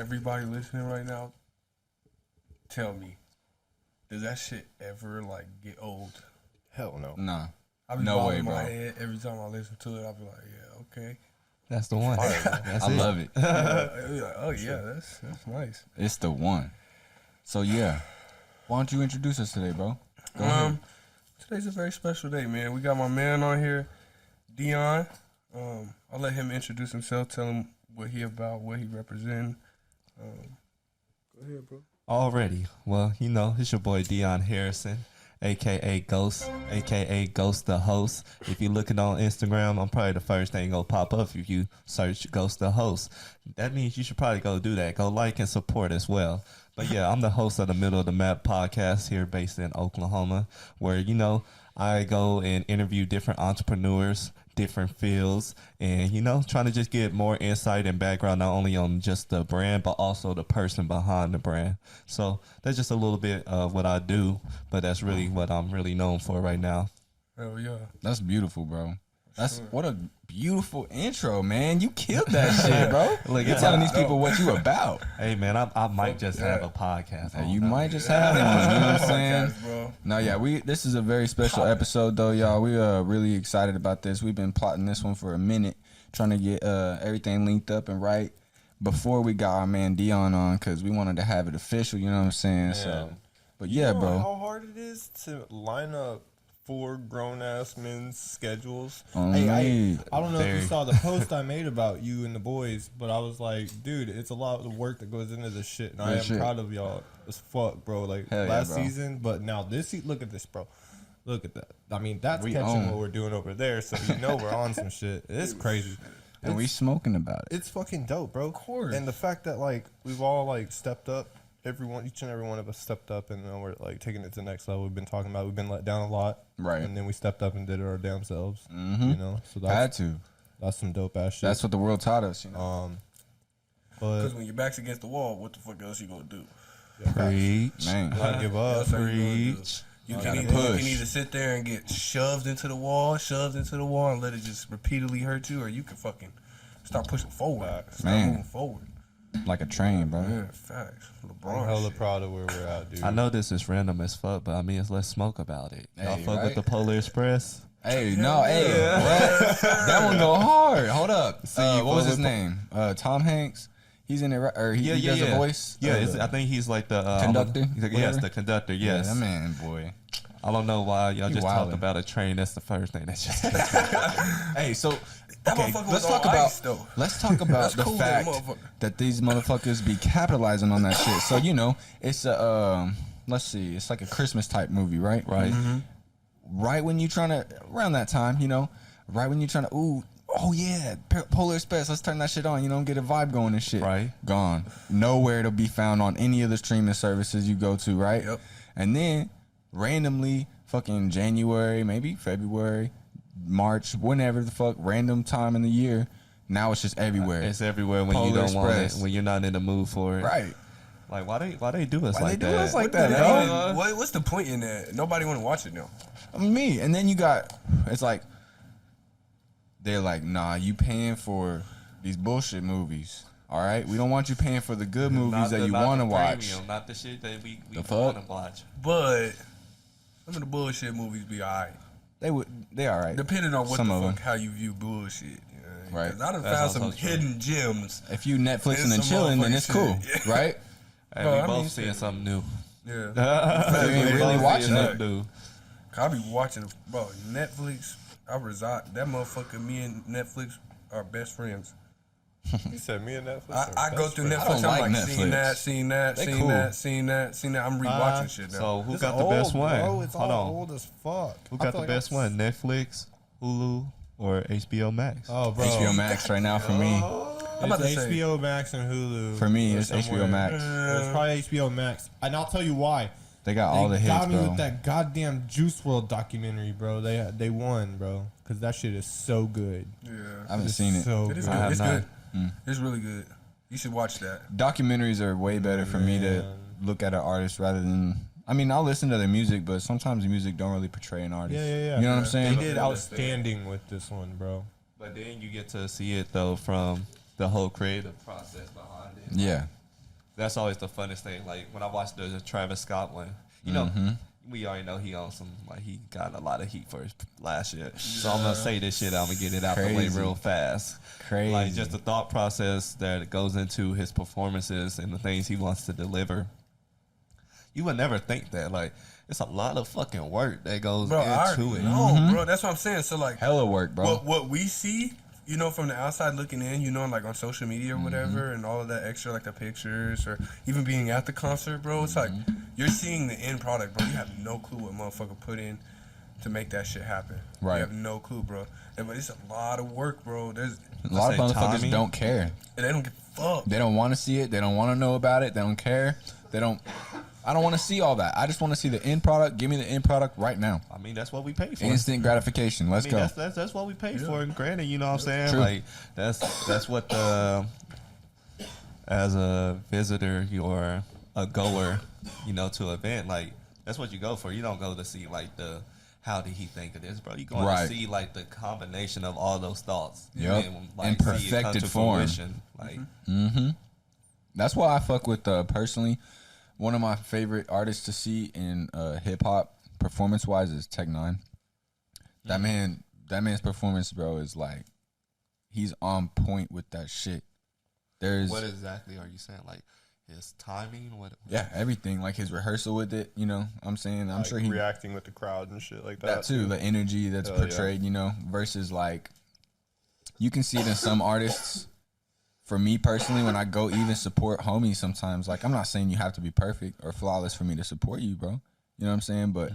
everybody listening right now, tell me, does that shit ever like get old? Hell no. Nah. I be No way, bobbing my bro. head every time I listen to it. I be like, yeah, okay. That's the one. That's I love it. Yeah, oh yeah, that's nice. It's the one. So yeah, why don't you introduce us today, bro? Go ahead. Today's a very special day, man. We got my man on here, Deion. I'll let him introduce himself, tell him what he about, what he represent. Go ahead, bro. Already. Well, you know, it's your boy Deion Harrison, a.k.a. Ghost, a.k.a. Ghost the Host. If you're looking on Instagram, I'm probably the first thing gonna pop up if you search Ghost the Host. That means you should probably go do that. Go like and support as well. But yeah, I'm the host of the Middle of the Map podcast here based in Oklahoma, where, you know, I go and interview different entrepreneurs, different fields, and, you know, trying to just get more insight and background, not only on just the brand, but also the person behind the brand. So that's just a little bit of what I do, but that's really what I'm really known for right now. Hell yeah. That's beautiful, bro. That's what a beautiful intro, man. You killed that shit, bro. Like, you're telling these people what you about. Hey, man, I might just have a podcast. Hey, you might just have one. You know what I'm saying? Podcast, bro. No, yeah, this is a very special episode, though, y'all. We are really excited about this. We've been plotting this one for a minute, trying to get everything linked up and right before we got our man Deion on, because we wanted to have it official. You know what I'm saying? Man. So, but yeah, You know bro. how hard it is to line up 4 grown-ass men's schedules. On Hey, me. I don't know if Very. you saw the post I made about you and the boys, but I was like, dude, it's a lot of work that goes into this shit, and I Good am shit. proud of y'all as fuck, bro. Like, Hell yeah, last bro. season, but now this look at this, bro. Look at that. I mean, that's We catching own. what we're doing over there, so you know we're on some shit. It's crazy. And we smoking about it. It's fucking dope, bro. Of course. And the fact that like we've all like stepped up, each and every one of us stepped up, and we're like taking it to the next level. We've been talking about, we've been let down a lot, Right. And then we stepped up and did it our damn selves, Mhm. you know. So Had to. that's some dope ass shit. That's what the world taught us, you know. But Because when your back's against the wall, what the fuck else you gonna do? Preach. Man. not give up. That's how you gonna do. Preach. You Gotta can push. either sit there and get shoved into the wall, and let it just repeatedly hurt you, or you can fucking start pushing forward. Start Man. moving forward. Like a train, bro. Yeah, facts. LeBron I'm hella shit. proud of where we're at, dude. I know this is random as fuck, but I mean, let's smoke about it. Y'all Hey, fuck right? with the Polar Express? Hey, no, hey, what? That one go hard. Hold up. What was his name? Tom Hanks. He's in it, right? Or he does a voice. Yeah, I think he's like the Conductor? Yes, Whatever? the conductor. Yeah, Yes, that man, boy. I don't know why y'all He just wildin'. talked about a train. That's the first thing that just. Hey, so That okay, motherfucker let's was talk on about ice, though. the cool, that fact motherfucker. that these motherfuckers be capitalizing on that shit. So you know, it's a let's see, it's like a Christmas type movie, right? Right. Right when you trying to around that time, you know, right when you trying to oh yeah, Polar Express, let's turn that shit on, you know, get a vibe going and shit. Right. Gone. Nowhere to be found on any of the streaming services you go to, right? Yep. And then randomly, fucking January, maybe February, March, whenever the fuck, random time in the year, now it's just everywhere. It's everywhere when you Polar don't want Express. it, when you're not in the mood for it. Right. Like why they do us Why like they do that? us like What that, the dog? hell? What's the point in that? Nobody want to watch it now. I mean, me. And then you got, it's like, they're like, nah, you paying for these bullshit movies. All right? We don't want you paying for the good movies that you want to watch. Premium, not the shit that we The fuck? want to watch. But some of the bullshit movies be alright. They all right. Depending on what Some the of fuck, them. how you view bullshit. You know? Right. 'Cause I done That's found some also true. hidden gems. If you Netflixing and Some chilling, then motherfucking it's cool, shit. right? Hey, Bro, we I both mean, seeing shit. something new. Yeah. You ain't We really both watching seeing it. something new. I be watching, bro, Netflix. I reside. That motherfucker, me and Netflix are best friends. You said me and Netflix. I go through Netflix. I don't I'm like like, Netflix. seen that, seen that, They seen cool. that, seen that, seen that. I'm rewatching shit now. So who It's got the old, best one? Bro, it's Hold all on. old as fuck. Who I got feel the like best one? Netflix, Hulu, or HBO Max? Oh, bro. HBO Max right now for me. I'm about It's to say- HBO Max and Hulu. For me, or it's HBO somewhere. Max. It's probably HBO Max. And I'll tell you why. They got all the They hits, got me bro. with that goddamn Juice World documentary, bro. They won, bro. Because that shit is so good. Yeah, I haven't It's seen it. So it is good. I good. have It's not. good. It's really good. You should watch that. Documentaries are way better for me to Man. look at an artist rather than. I mean, I'll listen to their music, but sometimes the music don't really portray an artist. Yeah. You know what I'm They saying? did outstanding with this one, bro. But then you get to see it though from the whole creative process behind it. Yeah. That's always the funnest thing. Like when I watched the Travis Scott one, you know, we already know he on some like he got a lot of heat for his last year. So I'm gonna say this shit. I'm gonna get it out the way Crazy. real fast. Crazy. Like just the thought process that goes into his performances and the things he wants to deliver. You would never think that. Like it's a lot of fucking work that goes Bro, I into already it. know, bro. That's what I'm saying. So like, Hella work, bro. what we see, you know, from the outside looking in, you know, like on social media or whatever, and all of that extra, like the pictures or even being at the concert, bro. It's like you're seeing the end product, bro. You have no clue what motherfucker put in to make that shit happen. Right. You have no clue, bro. But it's a lot of work, bro. There's A lot of say motherfuckers timing. don't care. and they don't give a fuck. They don't want to see it. They don't want to know about it. They don't care. They don't. I don't want to see all that. I just want to see the end product. Give me the end product right now. I mean, that's what we pay for. Instant gratification. Let's I mean, go. that's what we pay for. And granted, you know what I'm saying? True. Like that's what the as a visitor or a goer, you know, to an event, like that's what you go for. You don't go to see like the how did he think of this, bro? You going Right. to see like the combination of all those thoughts. Yep. And, In see it come perfected to form. fruition. Like That's why I fuck with personally. One of my favorite artists to see in hip hop performance wise is Tech Nine. That man's performance, bro, is like he's on point with that shit. There's what exactly are you saying? Like his timing? What? yeah, everything like his rehearsal with it. You know, I'm saying I'm Like, sure he reacting with the crowd and shit like that too. The energy that's Hell yeah. portrayed, you know, versus like you can see it in some artists. For me personally, when I go even support homies sometimes, like I'm not saying you have to be perfect or flawless for me to support you, bro. You know what I'm saying? But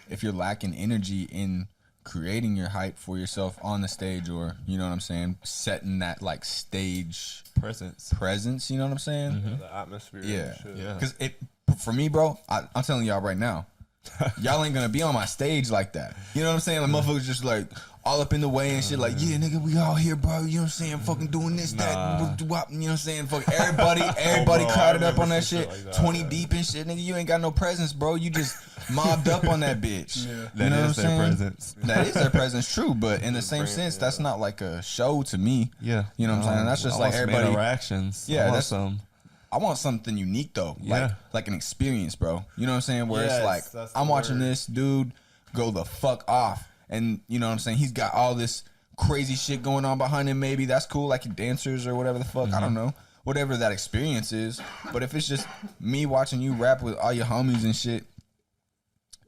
if you're lacking energy in creating your hype for yourself on the stage or, you know what I'm saying, setting that like stage presence, you know what I'm saying? The atmosphere. Yeah. And shit. Yeah. Because for me, bro, I'm telling y'all right now, y'all ain't gonna be on my stage like that. You know what I'm saying? Like motherfuckers just like all up in the way and shit. Like, yeah, nigga, we all here, bro. You know what I'm saying? Fucking doing this, that. You know what I'm saying? Fuck everybody bro, crowded I up on remember that some shit. shit like that, 20 yeah. deep and shit, nigga. You ain't got no presence, bro. You just mobbed up on that bitch. Yeah. You That know is what I'm their saying? presence. That is their presence, true. But in the same bring it, sense, that's yeah. not like a show to me. Yeah. You know what I'm saying? That's just I like want some everybody. interactions. Yeah, I want that's- some. I want something unique though, Yeah. like an experience, bro. You know what I'm saying? Where Yes, it's like that's the I'm watching word. this dude go the fuck off, and you know what I'm saying? He's got all this crazy shit going on behind him. Maybe that's cool, like dancers or whatever the fuck. I don't know, whatever that experience is. But if it's just me watching you rap with all your homies and shit,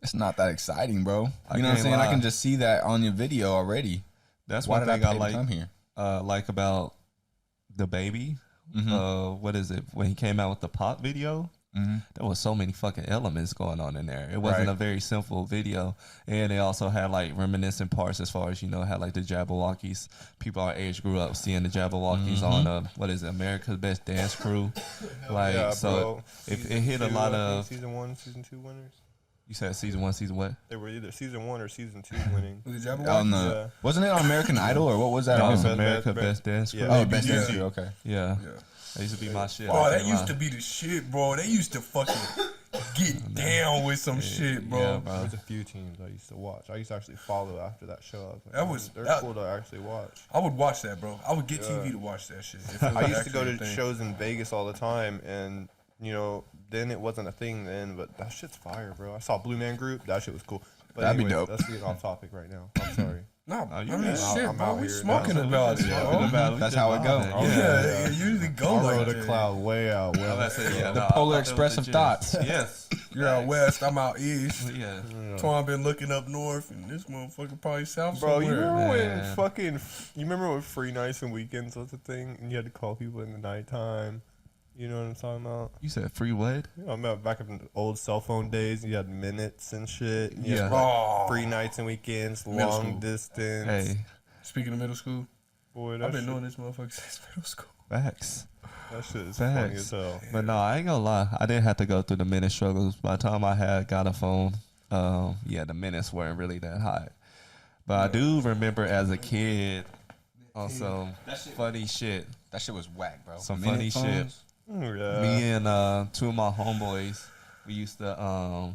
it's not that exciting, bro. You know what I'm can't saying? I lie. can just see that on your video already. That's Why one did I thing I pay like. to come here? Like about the baby. What is it? When he came out with the pop video, there was so many fucking elements going on in there. It wasn't Right. a very simple video, and they also had like reminiscent parts as far as had like the Jabberwockies. People our age grew up seeing the Jabberwockies on what is it, America's Best Dance Crew. Like Yeah, so, bro. it Season hit a two, lot I think of. season 1, season 2 winners. You said season 1, season what? They were either season 1 or season 2 winning. Was it Jabberwocky? On the Yeah. wasn't it on American Idol or what was that? That on? was Best- America's Best- Best Dance Crew. yeah. Oh, Best Yeah. Dance Crew. Okay. Yeah. Yeah. That used to be my shit. Oh, I that can't used lie. to be the shit, bro. They used to fucking get down with some shit, bro. Yeah, bro. There's a few teams I used to watch. I used to actually follow after that show. I was like, That was- they're that- cool to actually watch. I would watch that, bro. I would get TV to watch that shit. if it was I used to go actually to a thing. shows in Vegas all the time, and then it wasn't a thing then, but that shit's fire, bro. I saw Blue Man Group. That shit was cool. But That'd be anyways, dope. Let's get off topic right now. I'm sorry. Nah, I you mean, good. shit, I'm bro. out We here smoking now. about it, bro. That's how it go. Oh, yeah, it usually go I like rode a that. cloud way out west. The polar expressive thoughts. Yes. You're out west, I'm out east. Yeah. Twan been looking up north, and this motherfucker probably south Bro, somewhere. you remember when Man. you remember when free nights and weekends was a thing, and you had to call people in the nighttime? You know what I'm talking about? You said free what? You know, I remember back in the old cell phone days, you had minutes and shit. And you had, Yeah. like, Oh. free nights and weekends, Middle long school. distance. Hey, Speaking of middle school, Boy, that I've been shit, knowing this motherfucker since middle school. facts. that shit is funny Facts. as hell. But no, I ain't gonna lie. I didn't have to go through the minute struggles. By the time I had got a phone, the minutes weren't really that high. But I do remember as a kid on some funny shit. That shit was whack, bro. Some Minute funny shit. phones? Yeah. Me and two of my homeboys, we used to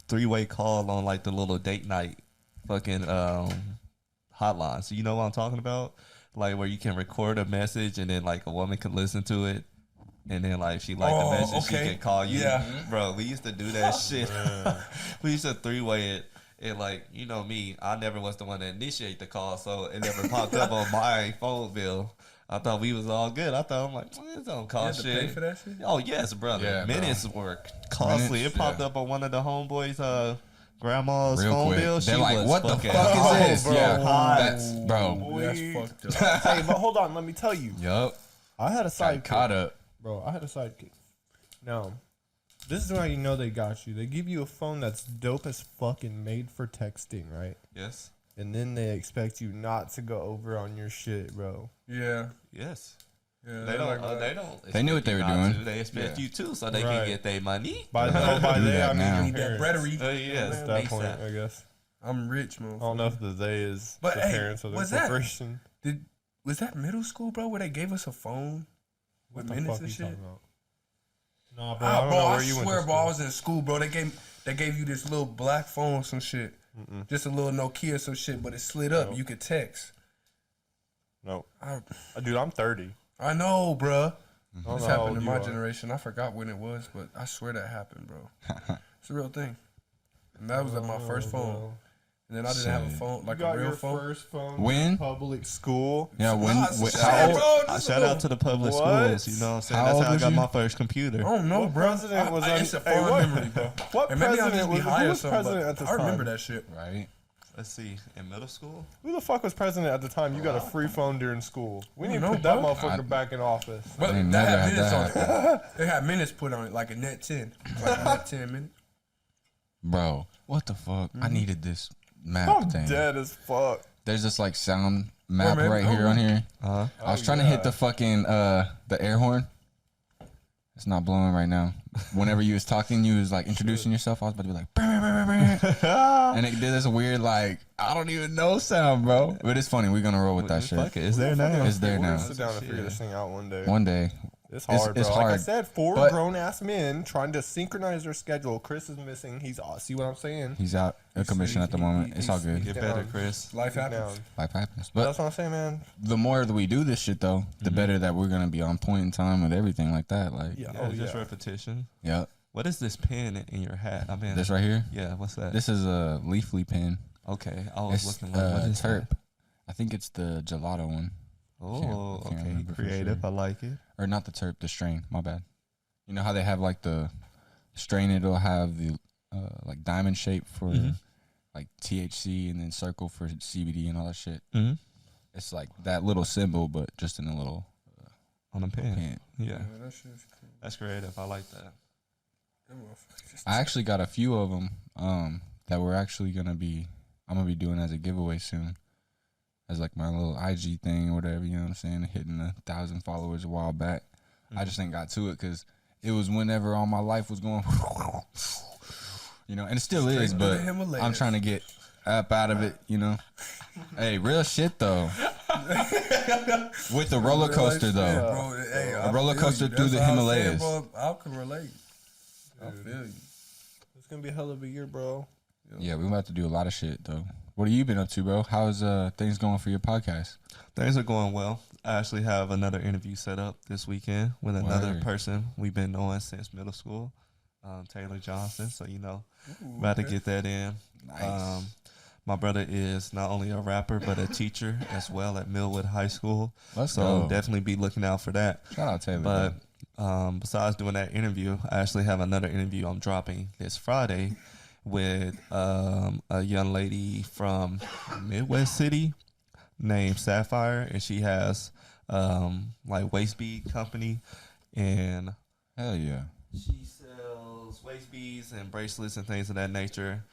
three-way call on like the little date night fucking hotline. So you know what I'm talking about? Like where you can record a message and then like a woman can listen to it. And then like if she liked the message, she can call you. Yeah. Bro, we used to do that shit. We used to three-way it. And like, you know me, I never was the one to initiate the call, so it never popped up on my phone bill. I thought we was all good. I thought, I'm like, this don't cost You had to shit. pay for that shit? Oh yes, brother. Yeah, bro. Minutes were costly. Minutes, It popped yeah. up on one of the homeboys' grandma's Real phone quick. bill. They're She like, was what the fucking fuck hot. is this? bro. Yeah, Hot. that's bro. That's fucked up. Hey, but hold on, let me tell you. Yup. I had a Got sidekick. caught up. Bro, I had a sidekick. Now, this is how you know they got you. They give you a phone that's dope as fucking made for texting, right? Yes. And then they expect you not to go over on your shit, bro. Yeah. Yes. Yeah. They don't. They don't. They knew what they expect were you not doing. to. They expect Yeah. you to, so they Right. can get their money. By Do they, I that now. mean Need your that parents. breadery. Yes. At that point, ASAP. I guess. I'm rich, man. I don't know if the they is But, the hey, parents of the what's that? corporation. Was that middle school, bro, where they gave us a phone What with the minutes fuck and you shit? talking about? Nah, bro, I don't know I where you went swear, to bro, I school. was in school, bro. They gave you this little black phone, some shit, just a little Nokia, some shit, but it slid up. No. You could text. No. I Dude, I'm 30. know, bro. I don't This know how happened old in you my are. generation. I forgot when it was, but I swear that happened, bro. It's a real thing. And that was like my first phone. bro. And then I didn't have a Shit. phone, like You got a real your phone. first phone When? in public school. Yeah, when? Nah, it's a when shit, how old? bro. This is a Shout little- out to the public What? schools. You know what I'm saying? How That's old how I was got you? my first computer. I don't know, What bro. president was on- It's a hey, fond what- memory, bro. What And maybe I'll president just be was, high who or was something, president but at the I remember time? that shit. Right. Let's see. In middle school? Who the fuck was president at the time? You got a free phone during school. We need to know, put that bro. motherfucker back in office. But ain't that never had had minutes that on it. They had minutes put on it, like a net 10. Like a net 10 minutes. Bro, what the fuck? I needed this map I'm thing. dead as fuck. There's this like sound map man, right here on here. Uh-huh. I was trying to hit the fucking the air horn. It's not blowing right now. Whenever you was talking, you was like introducing yourself. I was about to be like, "Brr, brr, brr, brr." And it did this weird like I don't even know sound, bro. But it's funny. We're gonna roll with that shit. Fuck it. It's there now. It's there We're now. gonna sit down and figure this thing out one day. One day, It's hard, it's bro. Like I hard, said, four but- grown ass men trying to synchronize their schedule. Chris is missing. He's see what I'm saying? he's out of commission at the moment. It's all good. Get better, Chris. Life He's happens. down. Life happens. But But that's what I'm saying, man. the more that we do this shit, though, the Mm-hmm. better that we're gonna be on point in time with everything like that. Like, Yeah. Yeah, Oh just yeah. repetition. yeah, What is this pen in your hat? I mean, this right here. yeah, what's that? This is a Leafly pen. Okay, I was It's looking like, what is Terp. that? I think it's the gelato one, Oh, can't okay, remember for creative. sure. I like it. or not the Terp, the strain. My bad. You know how they have like the strain? It'll have the like diamond shape for Mhm. like THC, and then circle for CBD and all that shit. Mm-hmm. It's like that little symbol, but just in a little On a pen. pen. Yeah, that shit's cool. that's creative. I like that. That motherfucker just- I actually got a few of them that we're actually I'm gonna be doing as a giveaway soon, as like my little IG thing or whatever. You know what I'm saying? Hitting 1,000 followers a while back. I just ain't got to it because it was whenever all my life was going, you know, and it still is. Straight But to the Himalayas. I'm trying to get up out of it. You know, hey, real shit though. With the roller coaster though. Bro, hey, A I roller feel coaster you. through That's the what I'm saying, Himalayas. bro. I can relate. I feel you. It's gonna be a hell of a year, bro. Yeah, we're about to do a lot of shit though. What have you been up to, bro? How's things going for your podcast? Things are going well. I actually have another interview set up this weekend with another Word. person we've been knowing since middle school, Taylor Johnson. So, you know, Ooh, about to okay. get that in. Nice. My brother is not only a rapper, but a teacher as well at Millwood High School. Let's So go. definitely be looking out for that. Shout out Taylor. But though. besides doing that interview, I actually have another interview I'm dropping this Friday with a young lady from Midwest City named Sapphire, and she has like waist bead company, and Hell yeah. she sells waist beads and bracelets and things of that nature.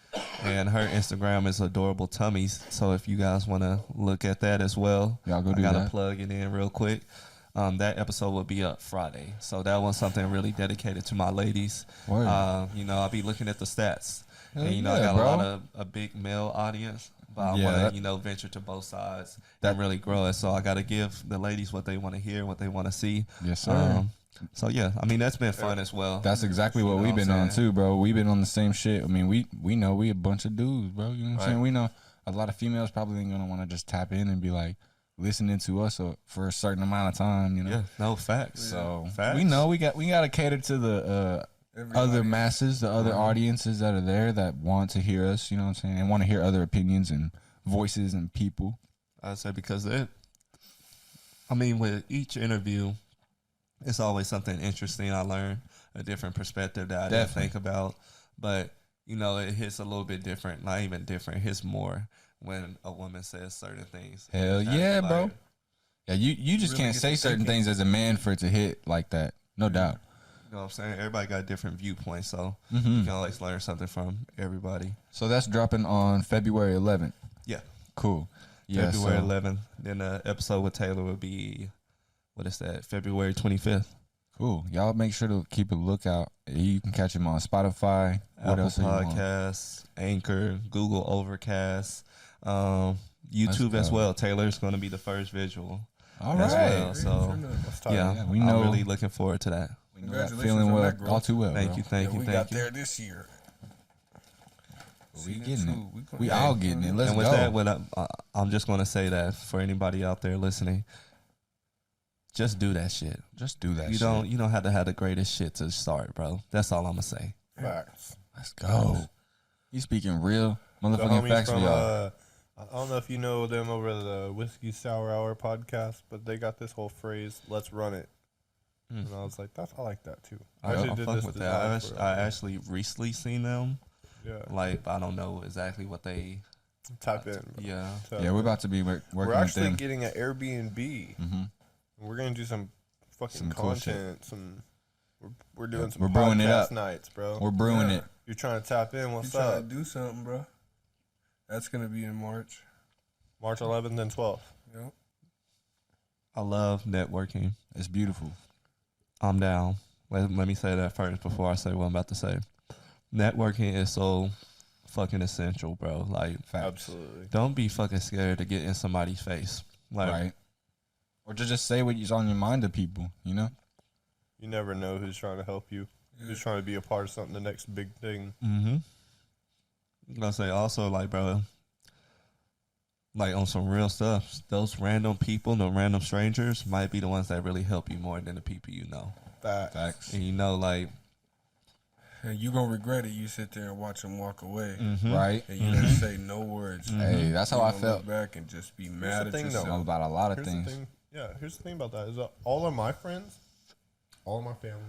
And her Instagram is Adorable Tummies. So if you guys want to look at that as well, Y'all go I do gotta that. plug it in real quick. That episode will be up Friday. So that one's something really dedicated to my ladies. Word. You know, I'll be looking at the stats. Hell And, you know, I yeah, got bro. a lot of a big male audience. But I Yeah, want that- to, you know, venture to both sides That- and really grow it. So I got to give the ladies what they want to hear, what they want to see. Yes, sir. So, yeah, I mean, that's been fun as well. That's exactly what You know we've what been I'm on saying? too, bro. We've been on the same shit. I mean, we know we a bunch of dudes, bro. You know what I'm Right. saying? We know a lot of females probably ain't gonna want to just tap in and be like, listening to us for a certain amount of time, you know. Yeah, no facts. So Facts. we know we got to cater to the other masses, the other audiences that are there that want to hear us, you know what I'm saying, and want to hear other opinions and voices and people. I say because with each interview, it's always something interesting. I learn a different perspective that I didn't think about, but it hits a little bit different. Not even different. It hits more when a woman says certain things. Hell yeah, bro. Yeah, you just really can't get say to certain thinking. things as a man for it to hit like that. No doubt. You know what I'm saying? Everybody got different viewpoints, so Mm-hmm. you can always learn something from everybody. So that's dropping on February 11th. Yeah. Cool. Yeah, February so- 11th. Then the episode with Taylor will be, what is that? February 25th. Cool. Y'all make sure to keep a lookout. You can catch him on Spotify. What Apple else are you on? Podcasts, Anchor, Google Overcast, YouTube as go. well. Taylor's going to be the first visual. All as right. well. So, That's tight. yeah, we know. I'm really looking forward to that. We know that Congratulations feeling on well, that, bro. all too well. Thank bro. you, thank you, we thank got you. there this year. We Season getting it. 2. We all getting it. Let's And with go. that, I'm just going to say that for anybody out there listening, just do that shit. Just do that. You don't have to have the greatest shit to start, bro. That's all I'm gonna say. Facts. Let's go. You speaking real The motherfucking homies facts for from, y'all. I don't know if you know them over the Whiskey Sour Hour podcast, but they got this whole phrase, "Let's run it," and I was like, I like that too. I actually fuck with design that. for it. I actually recently seen them. Yeah, Like I don't know exactly what they. type in. Bro. Yeah. Type Yeah, we're in. about to be working We're with actually them. getting an Airbnb. Mm-hmm. We're gonna do some fucking Some cool shit. content. We're doing some We're brewing it podcast up. nights, bro. We're brewing Yeah. it. You're trying to tap in. You What's trying to up? do something, bro? That's gonna be in March. March 11th and 12th. Yep. I love networking. It's beautiful. I'm down. Let me say that first before I say what I'm about to say. Networking is so fucking essential, bro. Like, Facts. Absolutely. don't be fucking scared to get in somebody's face. Like, Right. Or to just say what's on your mind to people, you know? You never know who's trying to help you. Who's trying to be a part of something, the next big thing. mm-hmm. I'm gonna say also, like, bro, like on some real stuff, those random people, the random strangers, might be the ones that really help you more than the people you know. Facts. And like, And you gonna regret it. You sit there and watch them walk away, mhm. Right? and you didn't say no words. Hey, that's how You I gonna felt look back and just be mad the at thing, though. yourself. about a lot of Here's things. the thing. Yeah, here's the thing about that is that all of my friends, all of my family,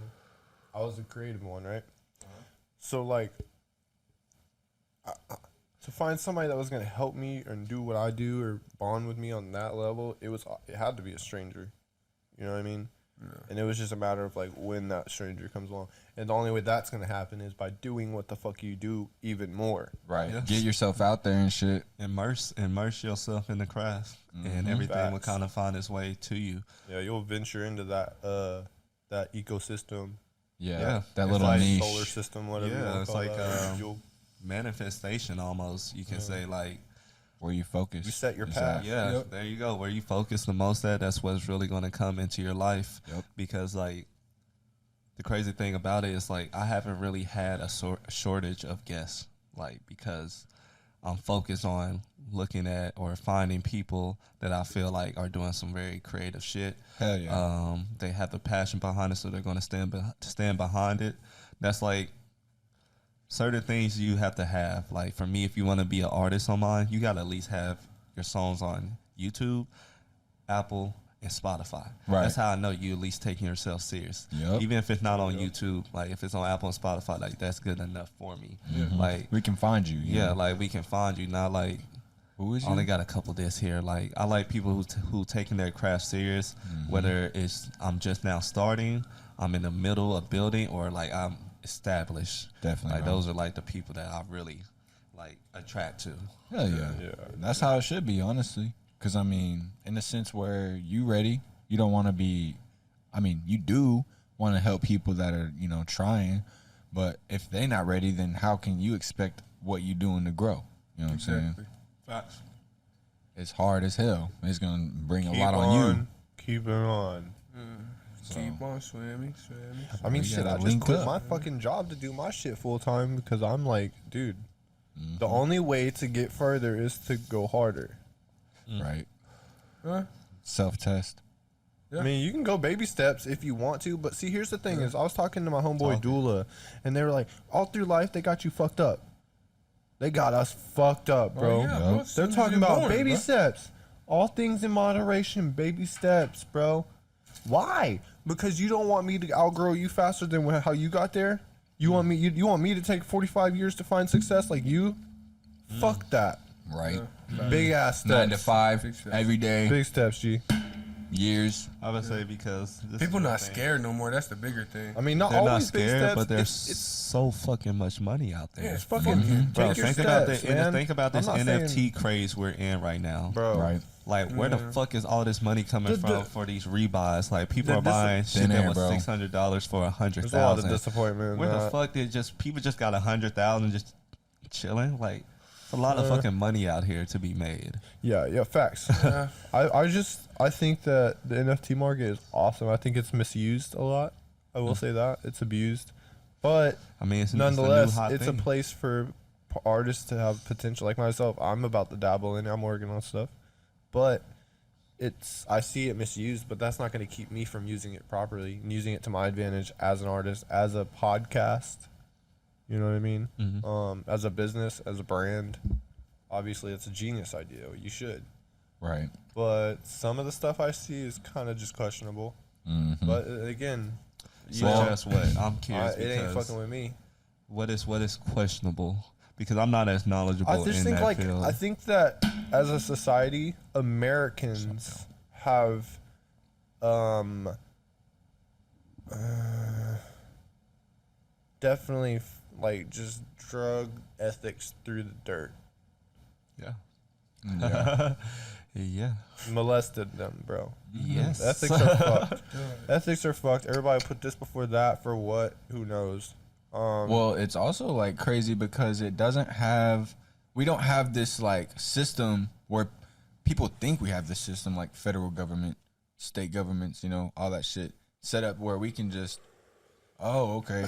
I was the creative one, right? So like, to find somebody that was gonna help me and do what I do or bond with me on that level, it had to be a stranger. You know what I mean? And it was just a matter of like when that stranger comes along. And the only way that's gonna happen is by doing what the fuck you do even more. Right. Yes. Get yourself out there and shit. Immerse yourself in the craft, and everything will Facts. kind of find its way to you. Yeah, you'll venture into that ecosystem. Yeah. Yeah. That It's little like niche. solar system, whatever. you Yeah, wanna it's call like, that. You'll Manifestation, almost, you can say, like, Where you focus. You set your is path. at. yeah, Yep. there you go. Where you focus the most at, that's what's really going to come into your life. Yep. Because, like, the crazy thing about it is, like, I haven't really had a shortage of guests, like, because I'm focused on looking at or finding people that I feel like are doing some very creative shit. Hell yeah. They have the passion behind it, so they're going to stand behind it. That's like certain things you have to have. Like for me, if you want to be an artist on mine, you got to at least have your songs on YouTube, Apple, and Spotify. Right. That's how I know you at least taking yourself serious. Yep. Even if it's not on YouTube, like if it's on Apple and Spotify, like that's good enough for me. Like, we can find you. yeah, know? like we can find you. Not like Who is you? only got a couple discs here. Like I like people who taking their craft serious, whether it's I'm just now starting, I'm in the middle of building, or like I'm established. Definitely, Like bro. those are like the people that I really like attract to. Hell yeah. That's how it should be, honestly. Because, I mean, in the sense where you ready, you don't want to be, I mean, you do want to help people that are, you know, trying. But if they not ready, then how can you expect what you doing to grow? You know what I'm saying? Facts. It's hard as hell. It's going to bring a keep lot on you. Keep it on. Keep on swimming. I mean, we shit, gotta I just link quit up. my fucking job to do my shit full time because I'm like, dude, the only way to get further is to go harder. Right. Huh? Self-test. Yeah. I mean, you can go baby steps if you want to, but see, here's the thing: is I was talking to my homeboy Dula, and they were like, all through life they got you fucked up. They got us fucked up, bro. Oh, yeah, bro. As soon They're as talking you're about born, baby bro. steps. All things in moderation, baby steps, bro. Why? Because you don't want me to outgrow you faster than how you got there. You want me? You want me to take 45 years to find success like you? Fuck that. Right. Big ass steps. 9 to 5 Big steps. every day. Big steps, G. Years. I would say because this People is the not thing. scared no more. That's the bigger thing. I mean, not They're not always big scared, steps. but there's it's so fucking much money out there. Yeah, it's fucking. Bro, take your think about steps, the man. think about this I'm not NFT saying- craze we're in right now. bro. Right. Like, where the fuck is all this money coming The- from the- for these rebuys? Like, people the- are buying shit Thin that air, was bro. $600 for There's a lot of 100,000. disappointment. in Where the that. fuck did people just got 100,000 just chilling? Like, it's a lot of fucking money out here to be made. Yeah, facts. Yeah. I think that the NFT market is awesome. I think it's misused a lot. I will say that it's abused, but I mean, it's nonetheless, it's a, new hot it's thing. a place for artists to have potential. Like myself, I'm about to dabble in it. I'm working on stuff, but I see it misused. But that's not going to keep me from using it properly and using it to my advantage as an artist, as a podcast. You know what I mean? As a business, as a brand. Obviously, it's a genius idea. You should. Right. But some of the stuff I see is kind of just questionable. But again, So that's what I'm curious. it ain't because fucking with me. what is questionable? Because I'm not as knowledgeable I just in think that field. I think that as a society, Americans have definitely like just drug ethics through the dirt. yeah. Yeah. Yeah. Molested them, bro. Yes. Ethics are fucked. Ethics are fucked. Everybody put this before that for what? Who knows? Well, it's also like crazy because it doesn't have, we don't have this like system where people think we have this system like federal government, state governments, you know, all that shit set up where we can just, oh, okay,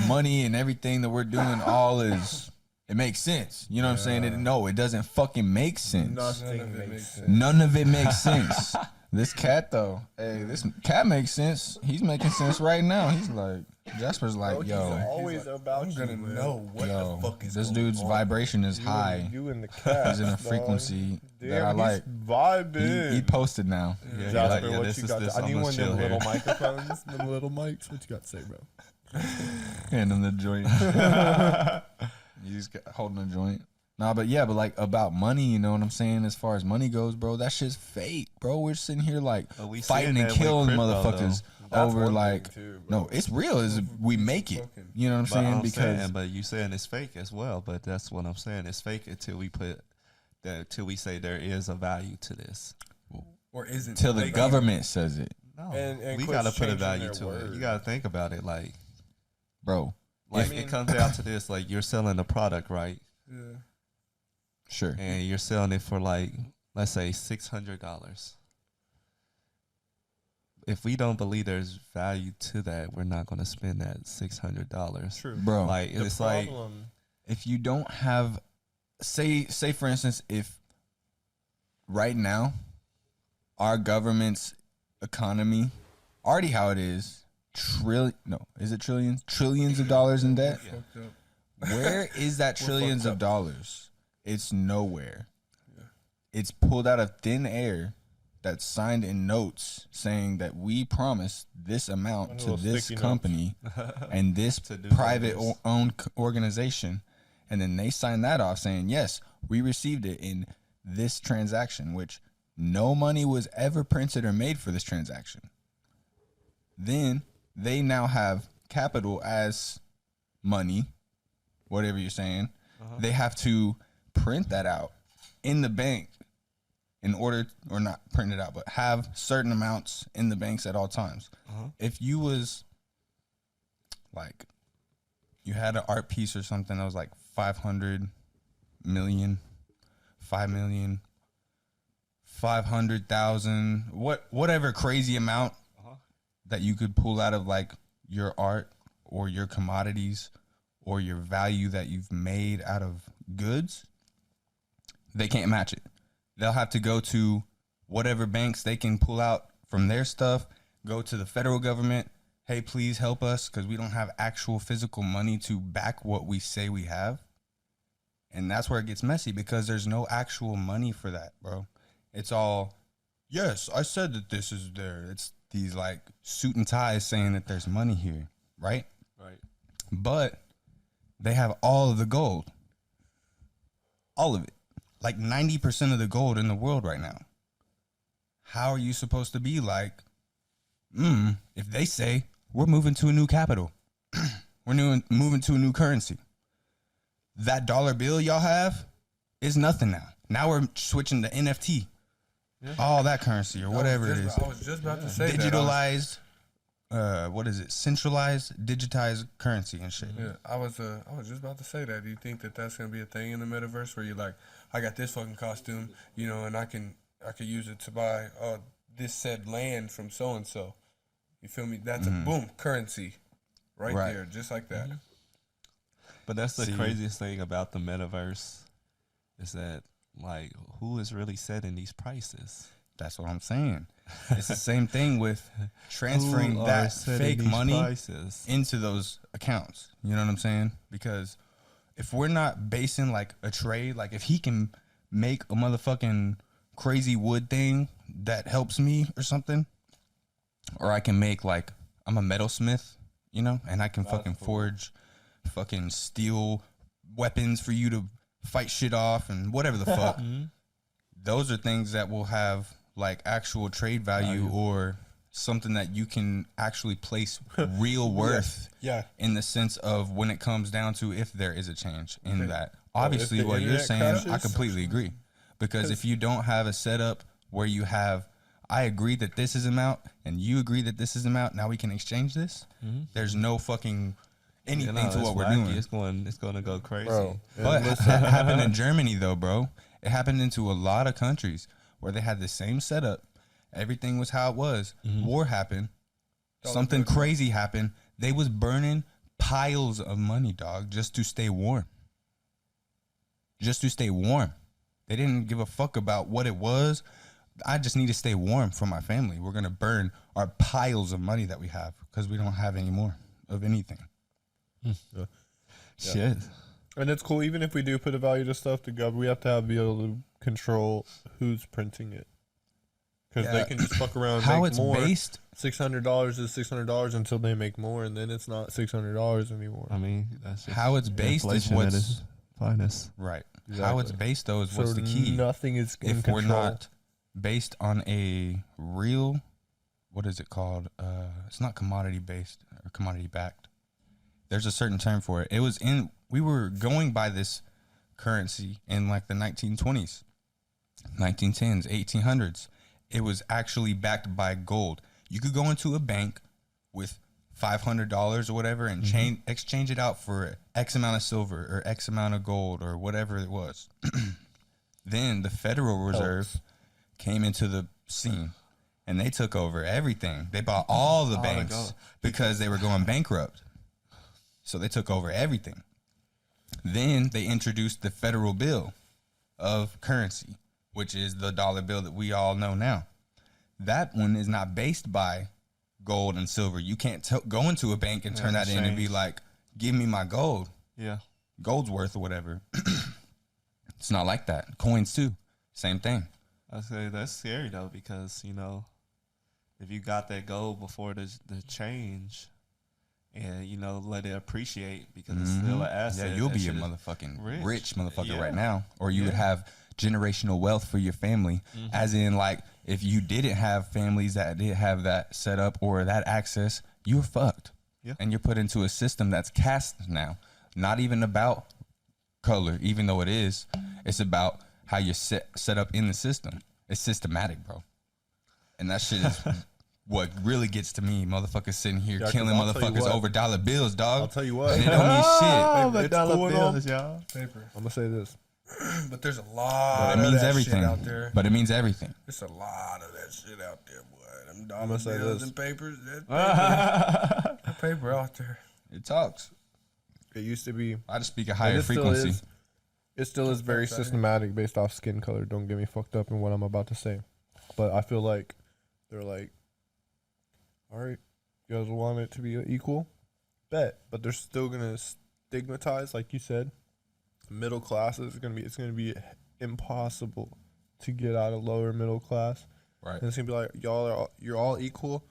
money and everything that we're doing all is, it makes sense. You know what I'm saying? No, it doesn't fucking make sense. Nothing makes sense. None of it makes sense. This cat though, hey, this cat makes sense. He's making sense right now. He's like, Jasper's like, He's yo, always about I'm gonna you, man. know what yo, the fuck is this going dude's on. vibration is You high. and, you and the cat. He's in a dog. frequency that Damn, I he's like. vibing. He posted now. Yeah, you're Jasper, like, yeah, what this you is got? this. I need I'm one gonna of them chill little here. microphones, them little mics. What you got to say, bro? Hand him the joint. He's holding a joint. Nah, but yeah, but like about money, you know what I'm saying? As far as money goes, bro, that shit's fake, bro. We're sitting here like We fighting seeing and that with killing crypto, motherfuckers That's over one like, thing, too, bro. no, it's real. Is we make it. You know what I'm But saying? I'm Because saying, but you saying it's fake as well. But that's what I'm saying. It's fake until we put that till we say there is a value to this. Or isn't till the like, government says it, No, And we quit gotta put a changing value their to it. word. You gotta think about it. Like bro. it comes down to this: like you're selling a product, right? Yeah. Sure. And you're selling it for like, let's say $600. If we don't believe there's value to that, we're not going to spend that $600. True. Bro, Like The it's like problem- if you don't have, say for instance, if right now our government's economy, already how it is, is it trillions? Trillions of dollars in debt? Fucked up. Where is that trillions of dollars? It's nowhere. It's pulled out of thin air that's signed in notes saying that we promised this amount to little this sticky notes. company and this To do private this. owned organization. And then they sign that off saying, yes, we received it in this transaction, which no money was ever printed or made for this transaction. Then they now have capital as money, whatever you're saying. They have to print that out in the bank in order, or not print it out, but have certain amounts in the banks at all times. If you was like, you had an art piece or something that was like 500 million, 5 million, 500,000, whatever crazy amount that you could pull out of like your art or your commodities or your value that you've made out of goods, they can't match it. They'll have to go to whatever banks they can pull out from their stuff, go to the federal government. Hey, please help us because we don't have actual physical money to back what we say we have. And that's where it gets messy because there's no actual money for that, bro. It's all, yes, I said that this is there. It's these like suit and ties saying that there's money here, right? Right. But they have all of the gold. All of it. Like 90% of the gold in the world right now. How are you supposed to be like, if they say we're moving to a new capital, we're moving to a new currency. That dollar bill y'all have is nothing now. Now we're switching to NFT. Yeah. All that currency or whatever it is. I was just about to say digitalized, what is it? Centralized, digitized currency and shit. Yeah, I was just about to say that. Do you think that that's gonna be a thing in the metaverse where you're like, I got this fucking costume, you know, and I can use it to buy this said land from so and so. You feel me? That's a boom currency, right there, just like that. But that's the craziest thing about the metaverse is that, like, who is really setting these prices? That's what I'm saying. It's the same thing with transferring that fake money into those accounts. You know what I'm saying? Because if we're not basing like a trade, like if he can make a motherfucking crazy wood thing that helps me or something, or I can make like, I'm a metalsmith, you know, and I can forge fucking steel weapons for you to fight shit off and whatever the fuck. Those are things that will have like actual trade value or something that you can actually place real worth in the sense of when it comes down to if there is a change in that. Obviously, what you're saying, I completely agree. Because if you don't have a setup where you have, I agree that this is amount and you agree that this is amount, now we can exchange this. There's no fucking anything to what we're doing. It's going to go crazy. Bro, but it happened in Germany though, bro. It happened into a lot of countries where they had the same setup. Everything was how it was. War happened. Something crazy happened. They was burning piles of money, dog, just to stay warm. Just to stay warm. They didn't give a fuck about what it was. I just need to stay warm for my family. We're going to burn our piles of money that we have because we don't have any more of anything. Shit. And it's cool. Even if we do put a value to stuff to government, we have to be able to control who's printing it. Because they can just fuck around and make more. Based? $600 is $600 until they make more, and then it's not $600 anymore. I mean, that's just how it's based is what's finest. Right. Exactly. How it's based though is what's the key. Nothing is in if control. we're not based on a real, what is it called? It's not commodity based or commodity backed. There's a certain term for it. We were going by this currency in like the 1920s, 1910s, 1800s. It was actually backed by gold. You could go into a bank with $500 or whatever and exchange it out for X amount of silver or X amount of gold or whatever it was. Then the Federal Reserve came into the scene and they took over everything. They bought all the banks because they were going bankrupt. So they took over everything. Then they introduced the federal bill of currency, which is the dollar bill that we all know now. That one is not based by gold and silver. You can't go into a bank and turn that in and be like, give me my gold. Yeah. Gold's worth or whatever. It's not like that. Coins too. Same thing. I say that's scary though, because, you know, if you got that gold before the change and, you know, let it appreciate because it's still an asset. Yeah, you'll be a motherfucking rich motherfucker right now. Or you would have generational wealth for your family. As in, like, if you didn't have families that did have that set up or that access, you're fucked. Yeah. And you're put into a system that's cast now. Not even about color, even though it is. It's about how you're set up in the system. It's systematic, bro. And that shit is what really gets to me. Motherfuckers sitting here killing motherfuckers over dollar bills, dog. I'll tell you what. And it don't mean shit. It's dollar bills, y'all. Paper. I'm going to say this. But there's a lot of that shit out there. But it means everything. There's a lot of that shit out there, boy. Them I'm dollar gonna say bills this. and papers. That paper out there. It talks. It used to be. I just speak a higher frequency. It still is very systematic based off skin color. Don't get me fucked up in what I'm about to say. But I feel like they're like, all right, you guys want it to be equal? Bet. But they're still going to stigmatize, like you said. Middle classes, it's gonna be impossible to get out of lower middle class. Right. And it's going to be like, you're all equal,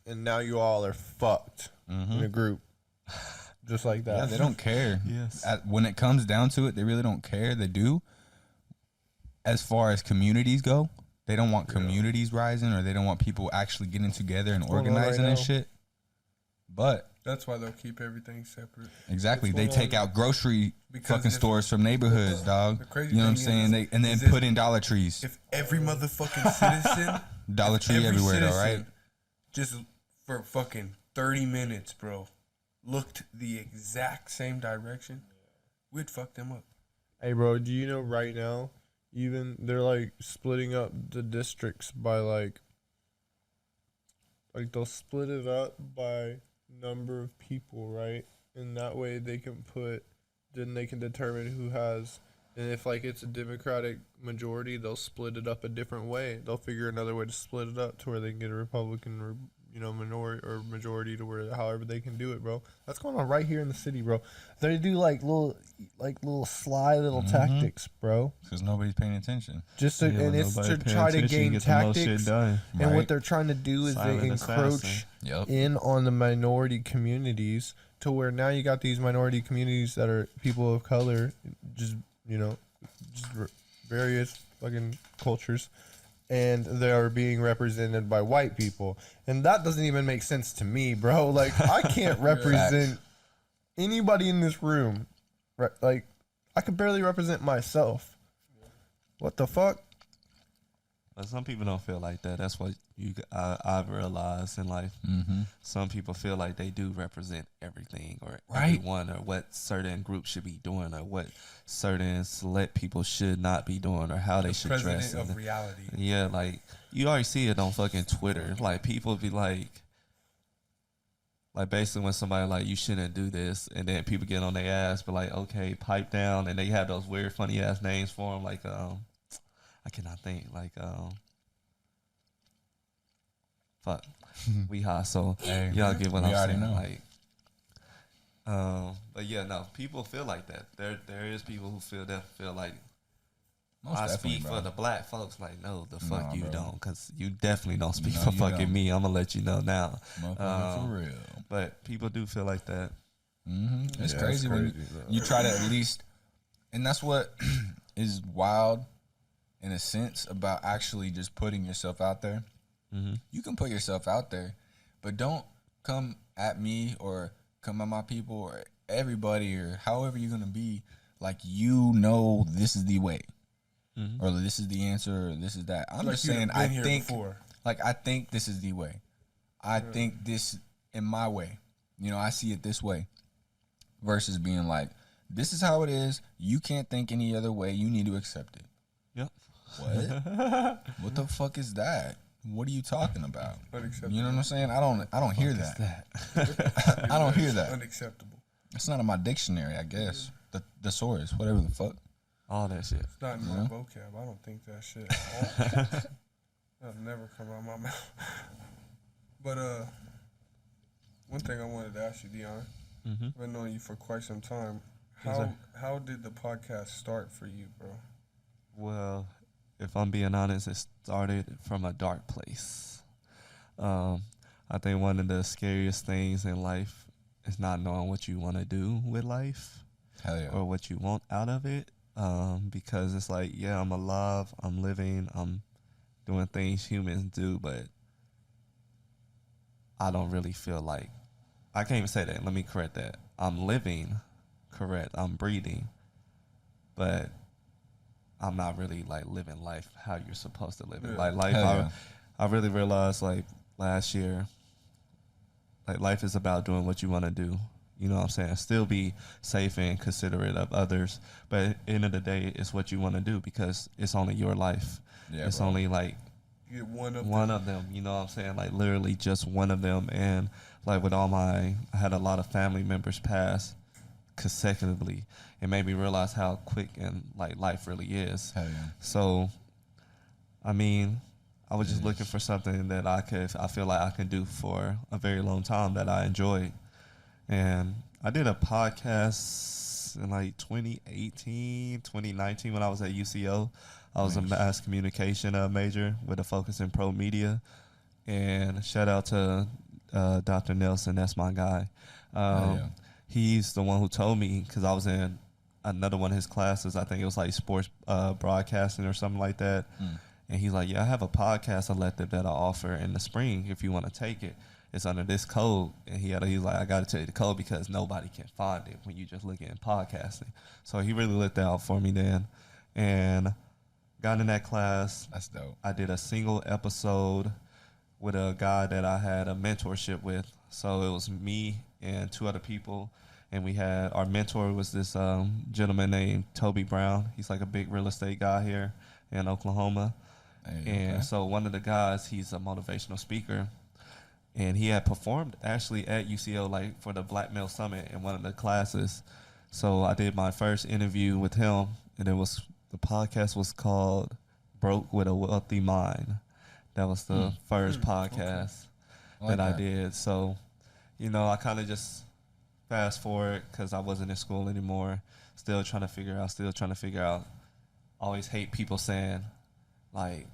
and now you all are fucked in a group. Just like that. Yeah, they don't care. Yes. When it comes down to it, they really don't care. They do. As far as communities go, they don't want communities rising, or they don't want people actually getting together and going on organizing right and now? shit. But That's why they'll keep everything separate. exactly, What's they going take on? out grocery Because fucking if- stores from neighborhoods, dog. the crazy You know what I'm thing saying? is- And then is if- put in Dollar Trees. If every motherfucking citizen, Dollar Tree every everywhere, though, citizen right? just for fucking 30 minutes, bro, looked the exact same direction, we'd fuck them up. Hey, bro, do you know right now, even they're like splitting up the districts by like they'll split it up by number of people, right? And that way then they can determine who has, and if like it's a Democratic majority, they'll split it up a different way. They'll figure another way to split it up to where they can get a Republican or minority or majority to where however they can do it, bro. That's going on right here in the city, bro. They do like little sly little tactics, bro. Because nobody's paying attention. Just to, and it's to try to gain tactics. And Right. what they're trying to do is Silent they encroach assassin. Yep. in on the minority communities to where now you got these minority communities that are people of color, just various fucking cultures, and they are being represented by white people, and that doesn't even make sense to me, bro. Like I can't represent anybody in this room. Like I could barely represent myself. What the fuck? But some people don't feel like that. That's what I've realized in life. Mm-hmm. Some people feel like they do represent everything or Right. everyone, or what certain groups should be doing, or what certain select people should not be doing, or how they The should president dress. of And- reality. yeah, like you already see it on fucking Twitter. Like people be like basically when somebody like you shouldn't do this, and then people get on their ass, but like okay, pipe down, and they have those weird funny ass names for them, like I cannot think fuck. We high, so Hey, y'all get what we I'm already saying. know. Like, but yeah, no, people feel like that. There is people who feel like Most I definitely, speak bro. for the black folks. Like, no, the fuck Nah, you bro. don't, because you definitely don't speak No, for you fucking don't. me. I'm gonna let you know now. Motherfucker, for real. But people do feel like that. Mm-hmm. It's Yeah, crazy it's when crazy, bro. you try to at least, and that's what is wild in a sense about actually just putting yourself out there. Mm-hmm. You can put yourself out there, but don't come at me or come at my people or everybody or however you're gonna be like you know this is the way. Mm-hmm. Or this is the answer, or this is that. I'm Like just you've saying, been I here think, before. I think this is the way. I think this in my way. You know, I see it this way. Versus being like, this is how it is. You can't think any other way. You need to accept it. Yep. What? What the fuck is that? What are you talking about? Unacceptable. You know what I'm saying? I don't hear that. I don't hear that. Unacceptable. It's not in my dictionary, I guess. The thesaurus, whatever the fuck. All that shit. It's not in my vocab. I don't think that shit at all. That'll never come out of my mouth. But one thing I wanted to ask you, Deion. Mm-hmm. I've been knowing you for quite some time. Yes, sir. How did the podcast start for you, bro? Well, if I'm being honest, it started from a dark place. I think one of the scariest things in life is not knowing what you want to do with life Hell yeah. or what you want out of it. Because it's like, yeah, I'm alive, I'm living, I'm doing things humans do, but I don't really feel like, I can't even say that. Let me correct that. I'm living, correct. I'm breathing, but I'm not really like living life how you're supposed to live it. Yeah. Like life, Hell yeah. I really realized like last year, like life is about doing what you want to do. You know what I'm saying? Still be safe and considerate of others, but at the end of the day, it's what you want to do because it's only your life. Yeah, It's bro. only like You get one of one them. of them, you know what I'm saying? Like literally just one of them. And like with I had a lot of family members pass consecutively. It made me realize how quick and like life really is. Hell yeah. So I mean, I was just looking for something that I feel like I can do for a very long time that I enjoyed. And I did a podcast in like 2018, 2019 when I was at UCO. I was a mass communication major with a focus in pro media. And shout out to Dr. Nelson, that's my guy. He's the one who told me, because I was in another one of his classes. I think it was like sports broadcasting or something like that. And he's like, yeah, I have a podcast elective that I offer in the spring if you want to take it. It's under this code. And he's like, I got to tell you the code because nobody can find it when you just look at podcasting. So he really lit that out for me then. And got in that class. That's dope. I did a single episode with a guy that I had a mentorship with. So it was me and 2 other people. And we had, our mentor was this gentleman named Toby Brown. He's like a big real estate guy here in Oklahoma. So one of the guys, he's a motivational speaker. And he had performed actually at UCO, like for the Black Male Summit in one of the classes. So I did my first interview with him. And the podcast was called Broke with a Wealthy Mind. That was the first podcast that I did. So, I kind of just fast forward because I wasn't in school anymore. Still trying to figure out. Always hate people saying, like,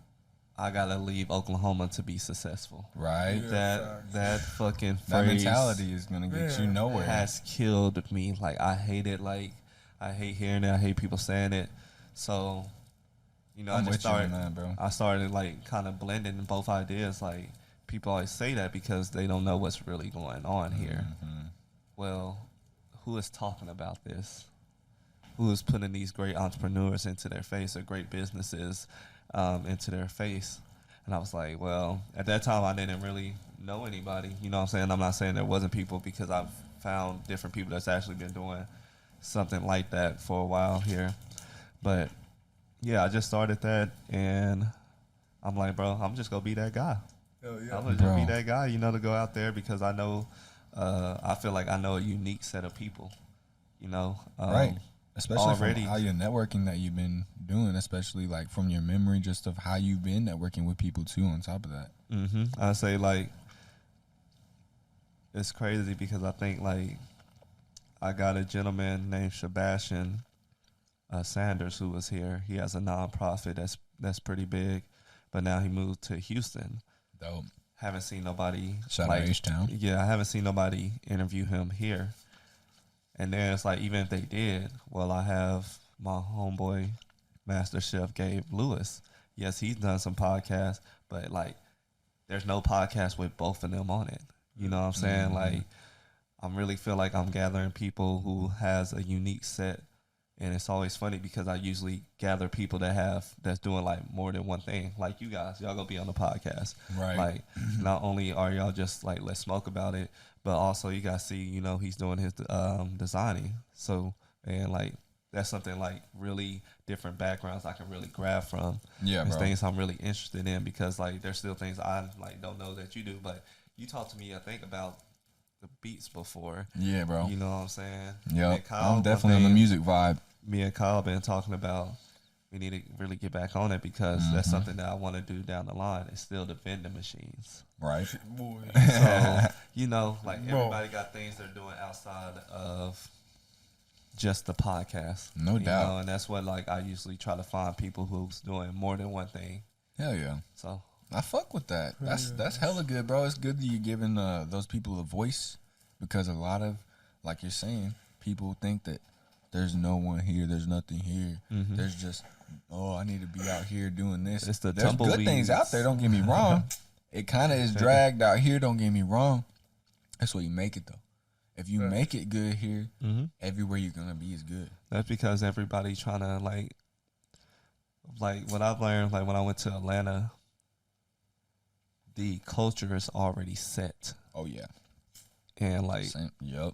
I got to leave Oklahoma to be successful. Right. That fucking phrase. That mentality is going to get you nowhere. Has killed me. Like, I hate it. Like, I hate hearing it. I hate people saying it. So, I started like kind of blending both ideas. Like, people always say that because they don't know what's really going on here. Well, who is talking about this? Who is putting these great entrepreneurs into their face or great businesses into their face? And I was like, well, at that time I didn't really know anybody. You know what I'm saying? I'm not saying there wasn't people, because I've found different people that's actually been doing something like that for a while here. But yeah, I just started that, and I'm like, bro, I'm just gonna be that guy. I'm gonna just be that guy, to go out there, because I know, I feel like I know a unique set of people, right. Especially already. From how you're networking that you've been doing, especially like from your memory, just of how you've been networking with people too. On top of that, I say, like, it's crazy because I think, like, I got a gentleman named Sebastian Sanders who was here. He has a nonprofit that's pretty big, but now he moved to Houston. Dope. Haven't seen nobody. Shout out H-Town. Yeah, I haven't seen nobody interview him here. And then it's like, even if they did, well, I have my homeboy, Master Chef Gabe Lewis. Yes, he's done some podcasts, but like, there's no podcast with both of them on it. You know what I'm saying? Like, I really feel like I'm gathering people who has a unique set. And it's always funny because I usually gather people that's doing like more than one thing. Like you guys, y'all gonna be on the podcast. Right. Like, not only are y'all just like, let's smoke about it, but also you guys see, he's doing his designing. So, and like, that's something like really different backgrounds I can really grab from. Yeah, There's bro. things I'm really interested in, because like, there's still things I like don't know that you do. But you talked to me, I think, about the beats before. Yeah, bro. You know what I'm saying? Yep. I'm definitely on the music vibe. Me and Kyle been talking about, we need to really get back on it, because that's something that I want to do down the line. It's still the vending machines. Right. Boy. So, like, everybody got things they're doing outside of just the podcast. No doubt. And that's what, like, I usually try to find people who's doing more than one thing. Hell yeah. So I fuck with that. That's hella good, bro. It's good that you're giving those people a voice, because a lot of, like you're saying, people think that there's no one here, there's nothing here. There's just, I need to be out here doing this. It's the there's good things out there, don't get me wrong. It kind of is dragged out here, don't get me wrong. That's where you make it, though. If you make it good here, everywhere you're going to be is good. that's because everybody trying to, like what I've learned, like when I went to Atlanta, the culture is already set. Oh, yeah. And like, Yep.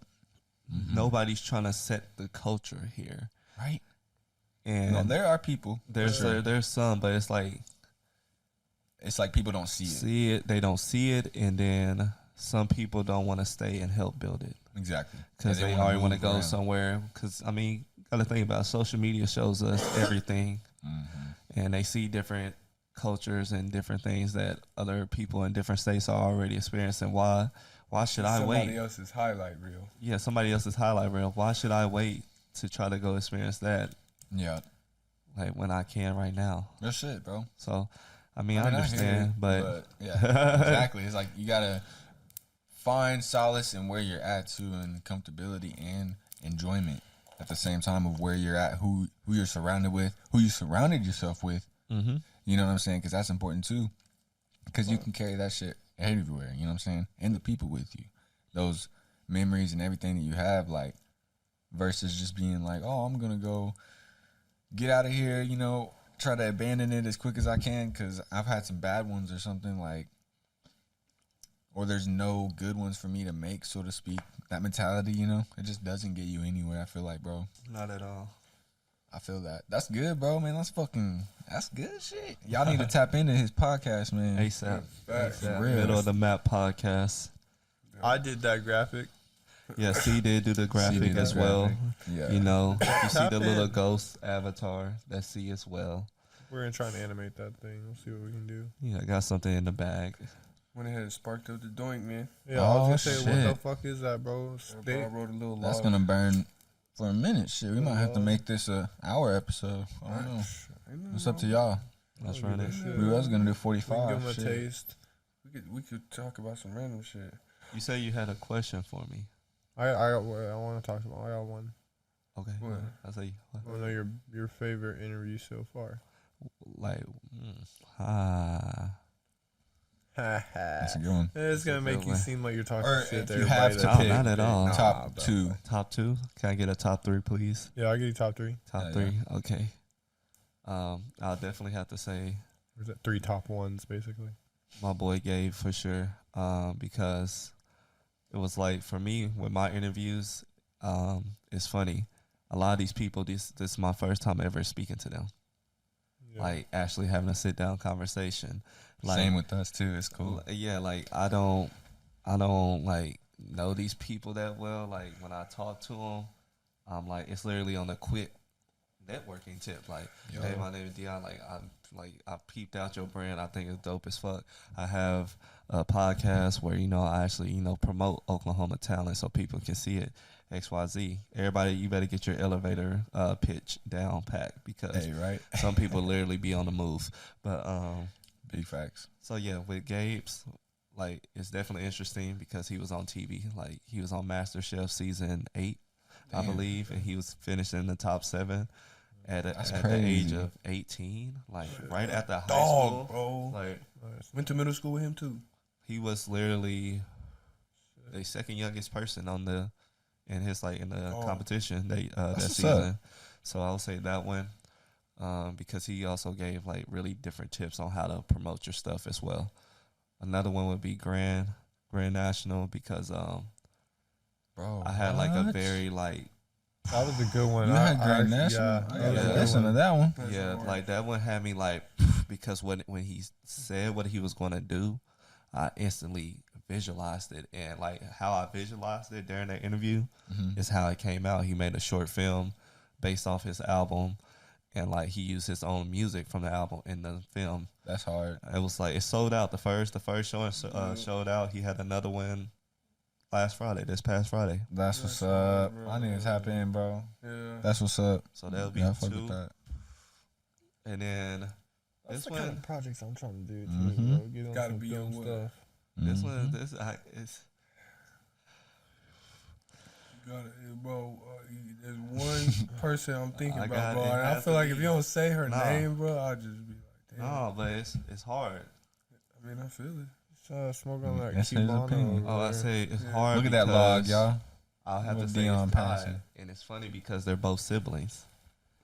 nobody's trying to set the culture here. Right. And No, there are people. there's some, but it's like people don't see it. They don't see it, and then some people don't want to stay and help build it Exactly. because And they already want to move go around. somewhere. Because I mean, gotta think about it. Social media shows us everything, and they see different cultures and different things that other people in different states are already experiencing. Why should I wait? Somebody else's highlight reel. Yeah, somebody else's highlight reel. Why should I wait to try to go experience that? Yeah. Like when I can right now. Real shit, bro. So, I mean, I hear understand, you, but yeah, exactly. It's like you gotta find solace in where you're at too, and comfortability and enjoyment at the same time of where you're at, who you're surrounded with, who you surrounded yourself with. mm-hmm. You know what I'm saying? Because that's important too. Because you can carry that shit everywhere. You know what I'm saying? And the people with you, those memories and everything that you have, like versus just being like, oh, I'm gonna go get out of here. You know, try to abandon it as quick as I can because I've had some bad ones or something like. Or there's no good ones for me to make, so to speak. That mentality, you know, it just doesn't get you anywhere. I feel like, bro. Not at all. I feel that. That's good, bro, man. That's good shit. Y'all need to tap into his podcast, man. ASAP. Facts. For real. Middle of the Map podcast. I did that graphic. Yeah, C did do the graphic did as the well. graphic. Yeah. You know, you see Tap the little in. ghost avatar. That's C as well. We're gonna try to animate that thing. We'll see what we can do. Yeah, I got something in the bag. Went ahead and sparked up the doink, man. Yeah, I was Oh, gonna say, what the shit. fuck is that, bro? Bro, I wrote a little That's log. gonna burn for a minute. Shit, we might have to make this a hour episode. I don't know. Ain't nothing It's up to wrong y'all. Let's I'll run give it. that shit. We was gonna do We can 45. give them a shit. taste. We could talk about some random shit. You say you had a question for me. I want to talk about. I got one. Okay. What? I'll say, I want to know your favorite interview so far. like, That's a good one. It's gonna a make good you one. seem like you're talking Or shit if to you have everybody. to that- No, pick not at all. top bro. two. top 2. Can I get a top 3, please? Yeah, I'll give you top three. Top Yeah, 3. Okay. I'll definitely have to say Or is it 3 top ones, basically? my boy Gabe for sure. Because it was like for me with my interviews, it's funny. A lot of these people, this is my first time ever speaking to them. Yeah. Like actually having a sit down conversation. Like, Same with us too. It's cool. Yeah, like I don't like know these people that well. Like when I talk to them, I'm like it's literally on a quick networking tip. Like, Yo. hey, my name is Deion. I peeped out your brand. I think it's dope as fuck. I have a podcast where I actually promote Oklahoma talent so people can see it. XYZ. Everybody, you better get your elevator pitch down packed because Hey, right? some people literally be on the move. But Big facts. so yeah, with Gabe's, like it's definitely interesting because he was on TV. Like he was on MasterChef season 8, I Damn. believe, and he was finished in the top 7 at That's the age crazy. of 18. Like right after high Dog, school. bro. Like Nice. Went to middle school with him too. he was literally the second youngest person in the Oh. competition that what's season. So I'll say that one because he also gave like really different tips on how to promote your stuff as well. Another one would be Grand National because Bro, I had like a what? very like That was a good one. You had Grand Yeah, National? that I was gotta a good listen to one. that one. That's yeah hard. like that one had me like because when he said what he was gonna do, I instantly visualized it, and like how I visualized it during that interview Mhm. is how it came out. He made a short film based off his album, and like he used his own music from the album in the film. That's hard. It was like it sold out. The first showing showed out. He had another one this past Friday. That's what's That's up. hard, bro. I need to tap in, bro. Yeah. That's what's up. So that'll be Yeah, I fuck 2. with that. And then That's this the kind one, of projects I'm trying to do too. Mhm. Bro. Get on Gotta some be film on what? stuff. this Mhm. one, it's You gotta, bro. There's one person I'm thinking I about, got bro. it. And I Has feel to like if be. you don't say her Nah. name, bro, I'll just be like, damn. no, but it's hard. I mean, I feel it. Smoke on that That's his Cubano. opinion. Oh, I over say it's Yeah. hard. Look at that log, because y'all. I'll have to With say Deion it's passing. tied, and it's funny because they're both siblings.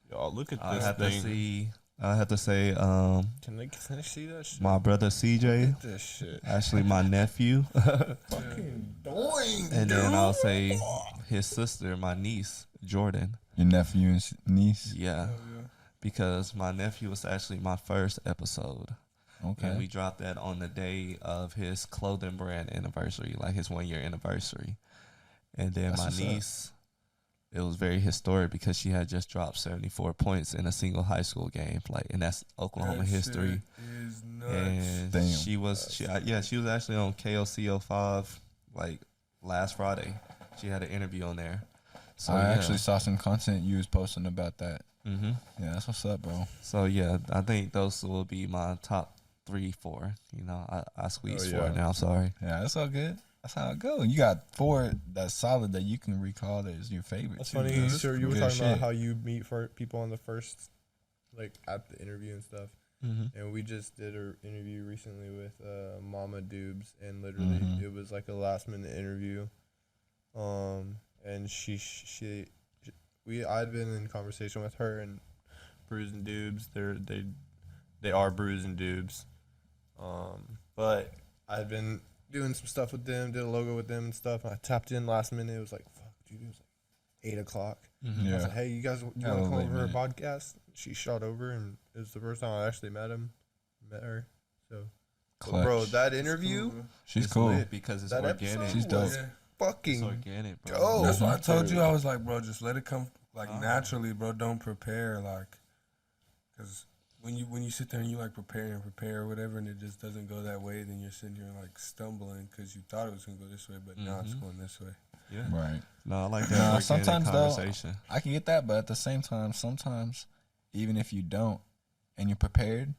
Y'all look at I this have to thing. see. I have to say, Can they see that shit? my brother CJ, Look at this shit. actually my nephew, Fucking doing. and then I'll say his sister, my niece Jordan. Your nephew and niece. Yeah, Oh, yeah. because my nephew was actually my first episode, Okay. and we dropped that on the day of his clothing brand anniversary, like his 1 year anniversary. And then That's my what's up. niece, it was very historic because she had just dropped 74 points in a single high school game, like, and that's Oklahoma That history. shit is nuts. And Damn. she was actually on KOCO 5 like last Friday. She had an interview on there. So I actually saw some content you was posting about that. Mm-hmm. Yeah, that's what's up, bro. So yeah, I think those will be my top 3, 4. You know, I squeezed 4 now. Sorry. Yeah, that's all good. That's how it goes. You got 4 that's solid that you can recall that is your favorite. That's too. funny. That's Sure, you were good talking about shit. how you meet for people on the first, like at the interview and stuff. Mm-hmm. And we just did an interview recently with Mama Dubes, and literally Mhm. it was like a last minute interview. And I'd been in conversation with her and Brews and Dubes. They are Brews and Dubes. But I'd been doing some stuff with them, did a logo with them and stuff. And I tapped in last minute. It was like, fuck, dude, it was like 8 o'clock. Mm-hmm. I was Yeah. like, hey, you guys, you Hella want to come late over her minute. podcast? She shot over, and it was the first time I actually met her. So, Clutch. bro, that interview, She's It's cool. lit because it's that organic. episode She's dope. was Yeah. fucking It's organic, bro. dope. That's why I told you. I was like, bro, just let it come like Uh-huh. naturally, bro. Don't prepare, like, because when you sit there and you like prepare or whatever, and it just doesn't go that way, then you're sitting here like stumbling because you thought it was gonna go this way, but now it's Mhm. going this way. Yeah. Right. No, I like that Nah, organic sometimes though, conversation. I can get that, but at the same time, sometimes even if you don't and you're prepared,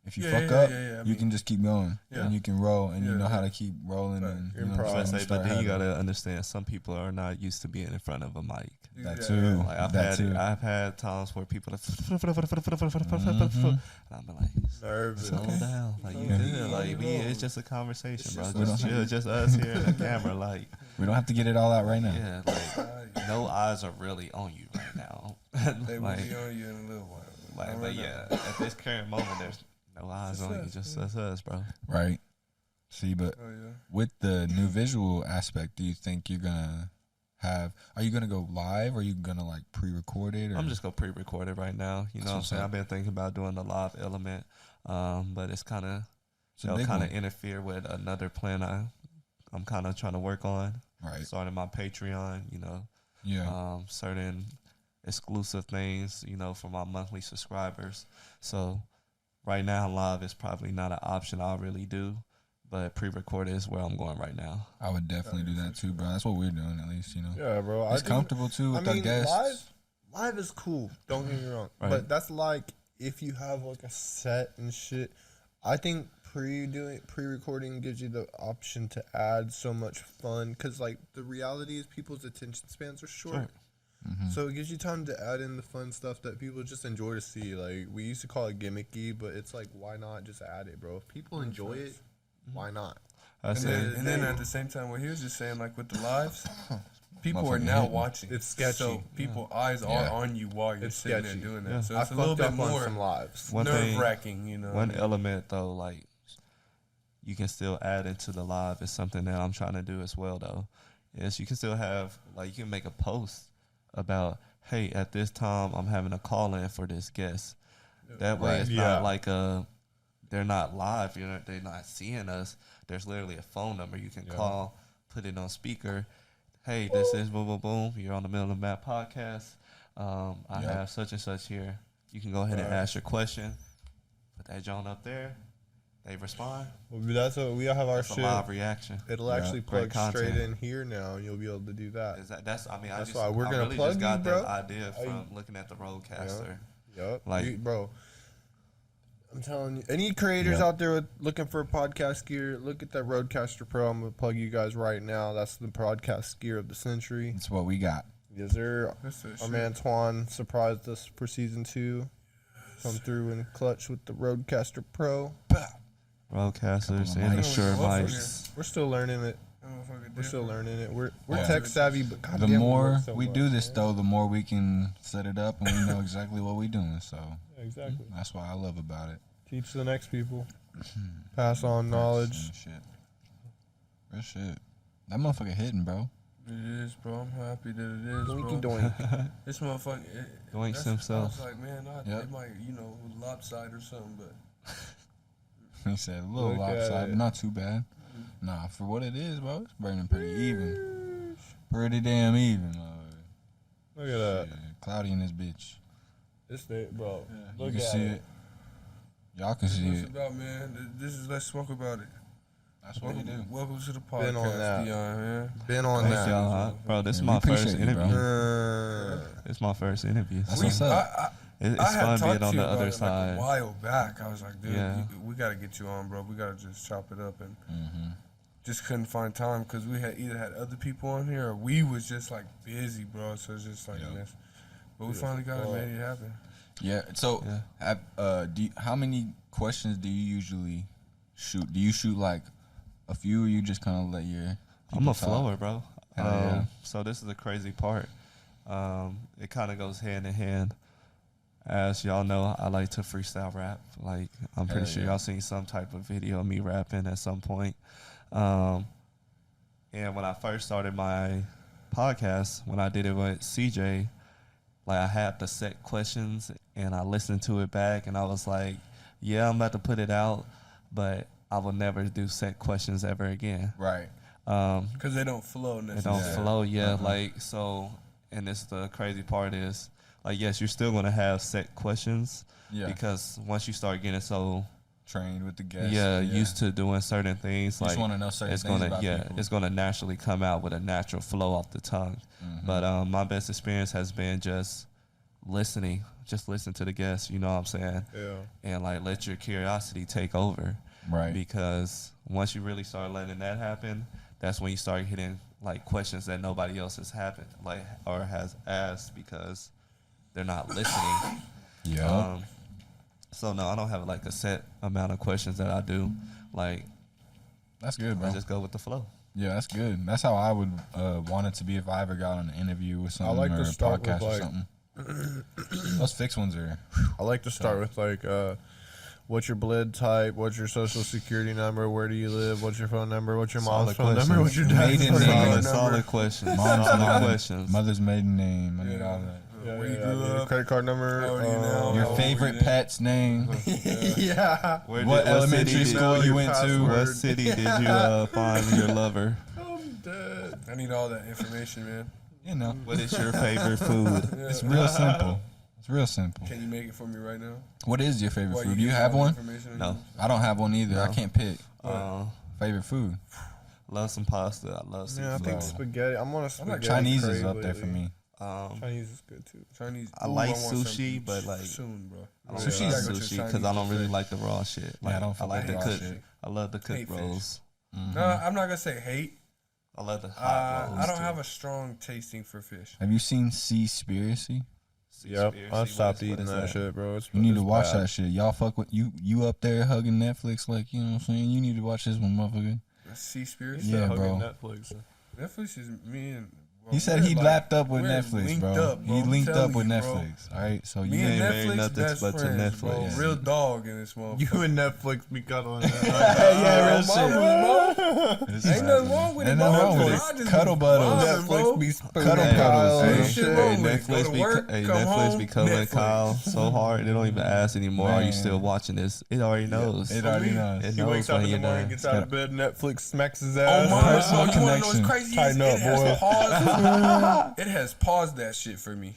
if you fuck up, I you mean, can just keep going Yeah. and you can roll and you Yeah, know how yeah. to keep rolling Right. and You're you know what I'm improv. I saying? say, Start but then you having- gotta understand some people are not used to being in front of a mic. that yeah, too. Like I've had times where people are Mhm. and I'm like, nervous. slow down, like you Yeah. good, like it's just a conversation, It's bro. just Just us. chill, just us here in the camera, like We don't have to get it all out right now. yeah, like no eyes are really on you right now. They will like, be on you in a little while. like, Not but right yeah, now. at this current moment, there's no eyes Just on you, us, just yeah. us, bro. Right. See, but Oh yeah. with the new visual aspect, do you think you're gonna have? Are you gonna go live? Or are you gonna like pre-record it? Or? I'm just gonna pre-record it right now. You That's know what I'm what's saying? up. I've been thinking about doing the live element, but it's kind of It's a big kind of one. interfere with another plan I'm kind of trying to work on. Right. Starting my Patreon, you know, Yeah. certain exclusive things, you know, for my monthly subscribers. So right now, live is probably not an option I'll really do, but pre-recorded is where I'm going right now. I would definitely do that too, bro. That's what we're doing, at least, you know. Yeah, bro. It's comfortable too with our guests. Live is cool. Don't get me wrong, Right. but that's like if you have like a set and shit. I think pre-recording gives you the option to add so much fun because like the reality is people's attention spans are short. Sure. Mhm. So it gives you time to add in the fun stuff that people just enjoy to see. Like we used to call it gimmicky, but it's like why not just add it, bro? If people enjoy it, why not? That's And it. then, and then at the same time, what he was just saying, like with the lives, people are Motherfucking now hitting. watching. It's sketchy. So people eyes Yeah. are on you while you're It's sitting sketchy. there doing that. Yeah. So I it's a little fucked bit up on some more lives. One thing- nerve wracking, you know. One element though, like you can still add into the live is something that I'm trying to do as well though. Is you can still have like you can make a post about, hey, at this time I'm having a call in for this guest. That way Right. it's Yeah. not like they're not live, you know, they're not seeing us. There's literally a phone number you can call, put it on speaker. Hey, this is boom boom boom. You're on the Middle of the Map podcast. I Yep. have such and such here. You can go ahead and Right. ask your question. Put that John up there. They respond. Well, that's what we have our That's a shit. live reaction. It'll Yeah. actually Great plug straight content. in here now, and you'll be able to do that. That's I mean, I That's just why we're I gonna really plug just got you, bro. that idea Are from you- looking at the Roadcaster. Yep. Like- Bro, I'm telling you, any creators Yep. out there looking for podcast gear, look at that Roadcaster Pro. I'm gonna plug you guys right now. That's the podcast gear of the century. That's what we got. Yes, sir. That's that Our shit. man Twan surprised us for season 2. Come through in clutch with the Roadcaster Pro. Roadcasters Couple of and the mics. sure Motherfucker. mics. We're still learning it. That motherfucker We're still different. learning it. We're Yeah. tech savvy, but The goddamn, we more work so we much, do this, man. though, the more we can set it up and we know exactly what we're doing. So Yeah, exactly. that's what I love about it. Teach the next people. Pass on knowledge. And shit. Real shit. That motherfucker hitting, bro. It is, bro. I'm happy that it is, Doinky bro. doink. This motherfucker. Doinks that's- himself. I was like, man, Yep. it might, you know, lopside or something, but He said a little Look at lopsided, it. but not too bad. Nah, for what it is, bro, it's burning pretty even. Pretty damn even. Look at that. Yeah, cloudy in this bitch. This thing, bro. You Look can at see it. Y'all can see What's it. it about, man? This is Let's Smoke About It. That's what we do. Welcome to the Been on podcast, that. Deion, man. Been on Thanks, that. y'all. Bro, this is Yeah, my we first appreciate you, bro. interview. It's my first interview. That's So what's up. it's I had fun talked being to on you the about other it side. like a while back. I was like, dude, Yeah. we got to get you on, bro. We got to just chop it up, and Mm-hmm. just couldn't find time because we had either had other people on here or we was just like busy, bro. So it's just like, Yeah. mess. But we finally got it, made it happen. Yeah. So, how many questions do you usually shoot? Do you shoot like a few, or you just kind of let your? I'm people a talk? flower, bro. Hell yeah. So this is the crazy part. It kind of goes hand in hand. As y'all know, I like to freestyle rap. Like, I'm pretty Hell sure yeah. y'all seen some type of video of me rapping at some point. And when I first started my podcast, when I did it with CJ, like I had the set questions and I listened to it back and I was like, yeah, I'm about to put it out, but I will never do set questions ever again. Right. Because they don't flow It necessarily. don't flow, yeah. Like, so, and this the crazy part is, like, yes, you're still gonna have set questions, Yeah. because once you start getting so Trained with the guests. used to doing certain things, You like just want to know certain it's things gonna about people. it's gonna naturally come out with a natural flow off the tongue. Mhm. But my best experience has been just listening, just listen to the guests. You know what I'm saying? Yeah. And like let your curiosity take over. Right. Because once you really start letting that happen, that's when you start hitting like questions that nobody else has happened like or has asked because they're not listening. Yeah. So no, I don't have like a set amount of questions that I do. Like That's good, bro. I just go with the flow. Yeah, that's good. That's how I would want it to be if I ever got on an interview with something like or to a start podcast with, or like- something. Those fixed ones are. I like to start with like, what's your blood type? What's your social security number? Where do you live? What's your phone number? What's your mom's Solid phone questions. number? What's your dad's Maiden phone name. number? Solid questions. Mom's Solid name, questions. mother's maiden name. I need all that. Where you grew Your up. credit card number. How old are you now? Your Oh, favorite yeah. pet's name. Yeah. Where What elementary city school did- you went to? password. What city did you find your lover? I'm dead. I need all that information, man. You know, What is your favorite food? it's real simple. It's real simple. Can you make it for me right now? What is your favorite Why, food? Do you give me have all the one? information? No. I don't have one either. I No. can't pick. Uh, Favorite food. love some pasta. I love Yeah, I seafood. think spaghetti. I'm on a spaghetti. Chinese is crave up there for lately. me. Chinese is good too. Chinese. I Ooh, like want sushi, something but, like, soon, bro. I don't Sushi's- like Gotta go to sushi Chinese because I don't really buffet. like the raw shit. Like, I don't I fuck like with the raw cook. shit. I love the cook Hate fish. rolls. No, I'm not gonna say hate. I love the hot rolls. I don't too. have a strong tasting for fish. Have you seen Seaspiracy? Yep, I Seaspiracy, stopped what eating is that shit, bro. It's, You need to it's watch bad. that shit. Y'all fuck with you. You up there hugging Netflix like, you know what I'm saying? You need to watch this one, motherfucker. Seaspiracy. Yeah, Hugging bro. Netflix. Netflix is me and. Well, He said we're he like- lapped up with we're Netflix, linked bro. up, bro. He I'm linked up telling with you, bro. Netflix. All right, so Me you and ain't married Netflix nothing best but to friends, bro. Netflix. Real dog in this motherfucker. You and Netflix be cuddling. Yeah, real Mama, shit. bro. This Ain't is- nothing wrong with it, Ain't bro. nothing wrong with I it. just Cuddle be buttles. vibing, bro. Netflix be spooning Cuddle Kyle puddles, and man. Shit shit. wrong with it. Go Netflix to be work, hey, come Netflix home, be covering Netflix. Kyle so hard they don't even ask anymore. Are you Man. still watching this? It already knows. It already me, knows. It He wakes knows up when in the you're morning, done. gets out of bed, Netflix smacks his Oh ass. my Personal God, you wanna know what's connection. crazy? Tighten It up, has boy. paused. It has paused that shit for me.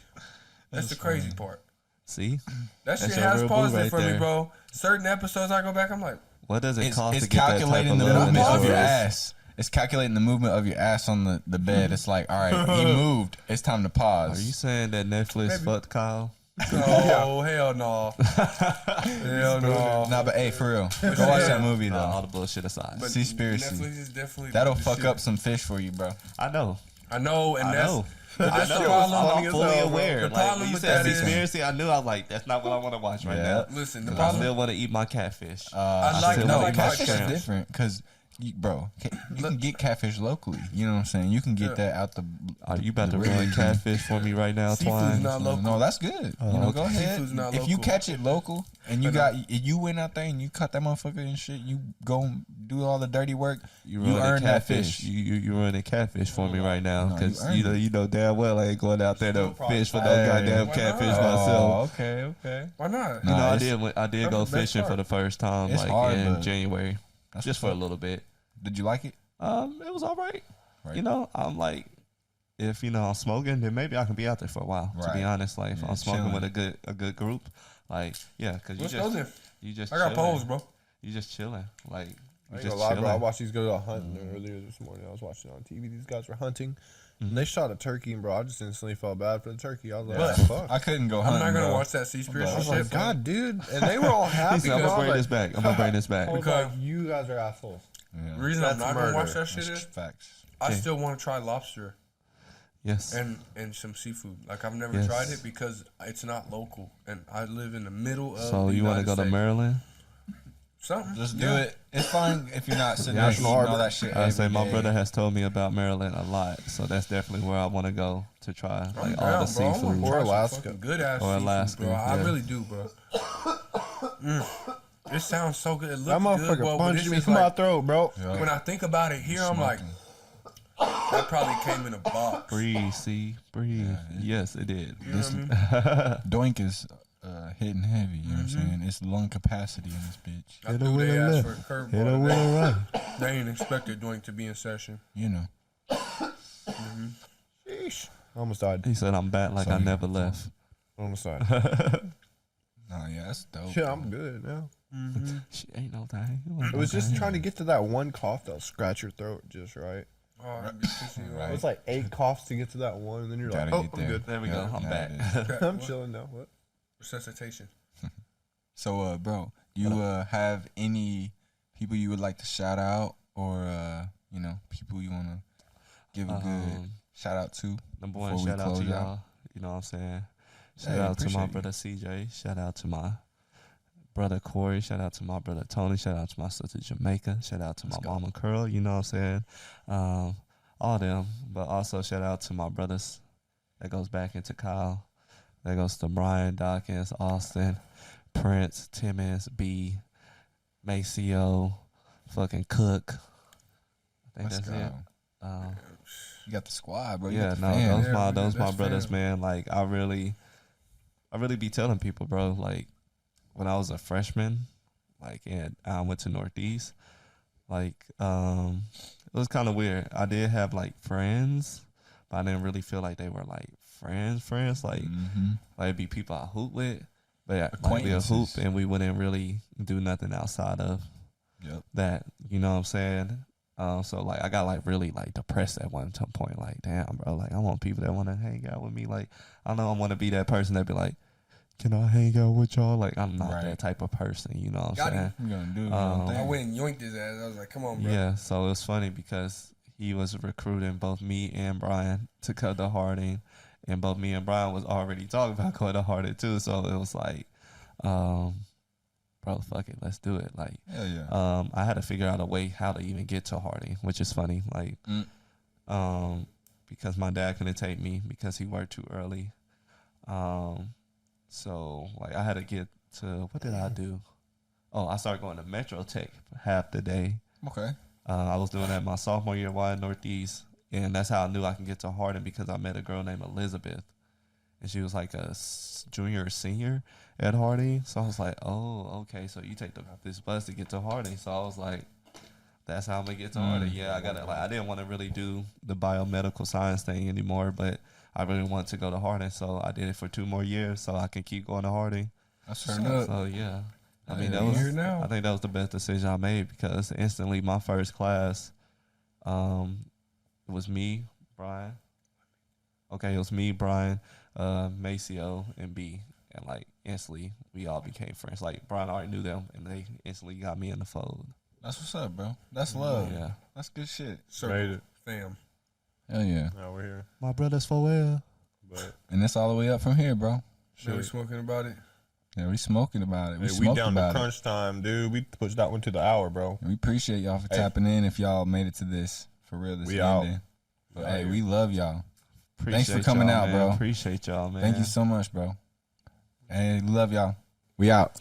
That's the crazy part. See, That shit That's your has real paused boo it right for me, there. bro. Certain episodes I go back, I'm like, what does it cost It's to get that type calculating of the love in movement this of your world? ass. It's calculating the movement of your ass on the bed. It's like, all right, he moved. It's time to pause. Are you saying that Netflix Maybe. fucked Kyle? oh hell no, hell no. Nah, but hey, for real, go watch that movie Nah, all though. the bullshit aside. But Seaspiracy. Netflix is definitely That'll the fuck shit. up some fish for you, bro. I know. I know, and I that's know. but I that's the know. problem. funny I'm as fully hell, bro. aware. The Like problem when you with said that is- conspiracy, I knew. I was like, that's not what I want to watch right now. Listen, the I problem. still want to eat my catfish. I like still no like catfish catfish. is different because, bro, you can get catfish locally. You know what I'm saying? You can get Yeah. that out the. Are you about to the ruin river. catfish for me right now, Seafood's Twine? not local. No, that's good. You know, go ahead. Seafood's not If you local. catch it local and you got, if you went out there and you caught that motherfucker and shit, you go and do all the dirty work. You ruining earn that catfish. fish. You ruining catfish for me right now No, because you you know damn well I ain't going out there to fish for no Hey. goddamn Why catfish not? myself. Okay. Why not? Nah, You know, it's- I did that's go the best fishing for part. the first time It's like hard, in but January, that's just what's for a up. little bit. Did you like it? It was all right. Right. You know, I'm like, if I'm smoking, then maybe I can be out there for a while. To be Right. honest, like if Yeah, I'm smoking chilling. with a good group, like because Let's go there. you just I got chilling. poles, bro. You just chilling, like you I ain't just gonna lie, bro. I chilling. watched these guys out hunting earlier this morning. I was watching it on TV. These guys were hunting. And they shot a turkey, and bro, I just instantly felt bad for the turkey. I was like, But fuck. I couldn't go I'm hunting, not gonna bro. watch that sea I spiritual was shit. like, God, dude. And they were all He happy. said, I'm bro. I gonna was bring like, this back. I'm gonna bring this back. I was Because- like, you guys are assholes. Yeah. The reason That's I'm not gonna watch murder. that shit That's is facts. I Okay. still want to try lobster Yes. and some seafood. Like I've never Yes. tried it because it's not local, and I live in the middle of. So the you want to United go to States. Maryland? Something. Just do Yeah. it. It's fine if you're not sitting Yeah. there National eating all Harbor. that shit. I say every my day. brother has told me about Maryland a lot, so that's definitely where I want to go to try I'm like down, all the bro. I wanna seafood. try Or some Alaska. fucking good ass Or seafood, Alaska, bro. I yeah. really do, bro. It sounds so good. It looks That good, motherfucker bro, but punched it's me just in my like, throat, bro. Yeah. when I think about it here, I'm like, that probably came in a box. Breathe, see, breathe. Yeah. Yes, it did. You know what I mean? Doink is hitting heavy. You know what I'm saying? It's lung capacity in this bitch. I Hit a threw winner their ass left. for a Hit a curveball. winner right. They ain't expected Doink to be in session. You know. Sheesh. I almost died. He said, "I'm back like I So- never left." Almost died. Oh yeah, that's dope. Shit, I'm good now. She ain't no thing. It was just trying to get to that one cough that'll scratch your throat just right. Oh, I'm just kissing you Right. It was like 8 coughs to get to that one, and then you're like, Gotta oh, get I'm there. good. There we go. I'm Yeah, back. it is. Okay, I'm what? chilling now. What? Resuscitation. So, bro, you have any people you would like to shout out, or people you want to give a good shout out to? Number one, before we shout out to close out? y'all. You know what I'm saying? Shout Hey, out to my appreciate brother CJ. Shout out to my brother Corey. Shout out to my brother Tony. Shout out to my sister Jamaica. Shout out to my mama Curl. You know what I'm saying? All them. But also shout out to my brothers. That goes back into Kyle. That goes to Brian, Dawkins, Austin, Prince, Timmons, B, Maceo, fucking Cook. I think Let's that's it. go. You got the squad, bro. You Yeah, got the no, fans. Yeah, those my that's brothers, fam. man. Like I really be telling people, bro. Like when I was a freshman, and I went to Northeast, it was kind of weird. I did have like friends, but I didn't really feel like they were like friends. Like it'd be people I hoop with, but like we a hoop Acquaintances. and we wouldn't really do nothing outside of Yep. that. You know what I'm saying? So like I got like really like depressed at one point. Like damn, bro. Like I want people that want to hang out with me. Like I know I want to be that person that be like, can I hang out with y'all? Like I'm not Right. that type of person. You know what Got I'm saying? We're gonna do it. I went and yoinked his ass. I was like, come on, bro. Yeah. So it was funny because he was recruiting both me and Brian to come to Harding, and both me and Brian was already talking about going to Harding too. So it was like, bro, fuck it, let's do it. Like. Hell yeah. I had to figure out a way how to even get to Harding, which is funny. Like, because my dad couldn't take me because he worked too early. So like I had to get to, what did I do? Oh, I started going to Metro Tech half the day. Okay. I was doing that my sophomore year at Northeast, and that's how I knew I can get to Harding because I met a girl named Elizabeth, and she was like a junior or senior at Harding. So I was like, oh, okay, so you take this bus to get to Harding. So I was like, that's how I'm gonna get to Harding. Yeah, I got it. Like I didn't want to really do the biomedical science thing anymore, but I really wanted to go to Harding, so I did it for 2 more years so I can keep going to Harding. That's turned up. So yeah. I mean, Yeah, that was. here now. I think that was the best decision I made because instantly my first class, it was me, Brian. Okay, it was me, Brian, Maceo, and B, and like instantly we all became friends. Like Brian already knew them, and they instantly got me in the fold. That's what's up, bro. That's love. Yeah, That's good shit. Circle, Made it. fam. Hell yeah. Now we're here. my brother's for well. But And that's all the way up from here, bro. Now we smoking about it. Yeah, we smoking about it. hey, we smoked down to about it. crunch time, dude. We pushed that one to the hour, bro. And we appreciate y'all for Hey. tapping in. If y'all made it to this for real, this We out. ending. But We out hey, here. we love y'all. Thanks for Appreciate coming y'all, out, man. bro. Appreciate y'all, man. Thank you so much, bro. Hey, love y'all. We out.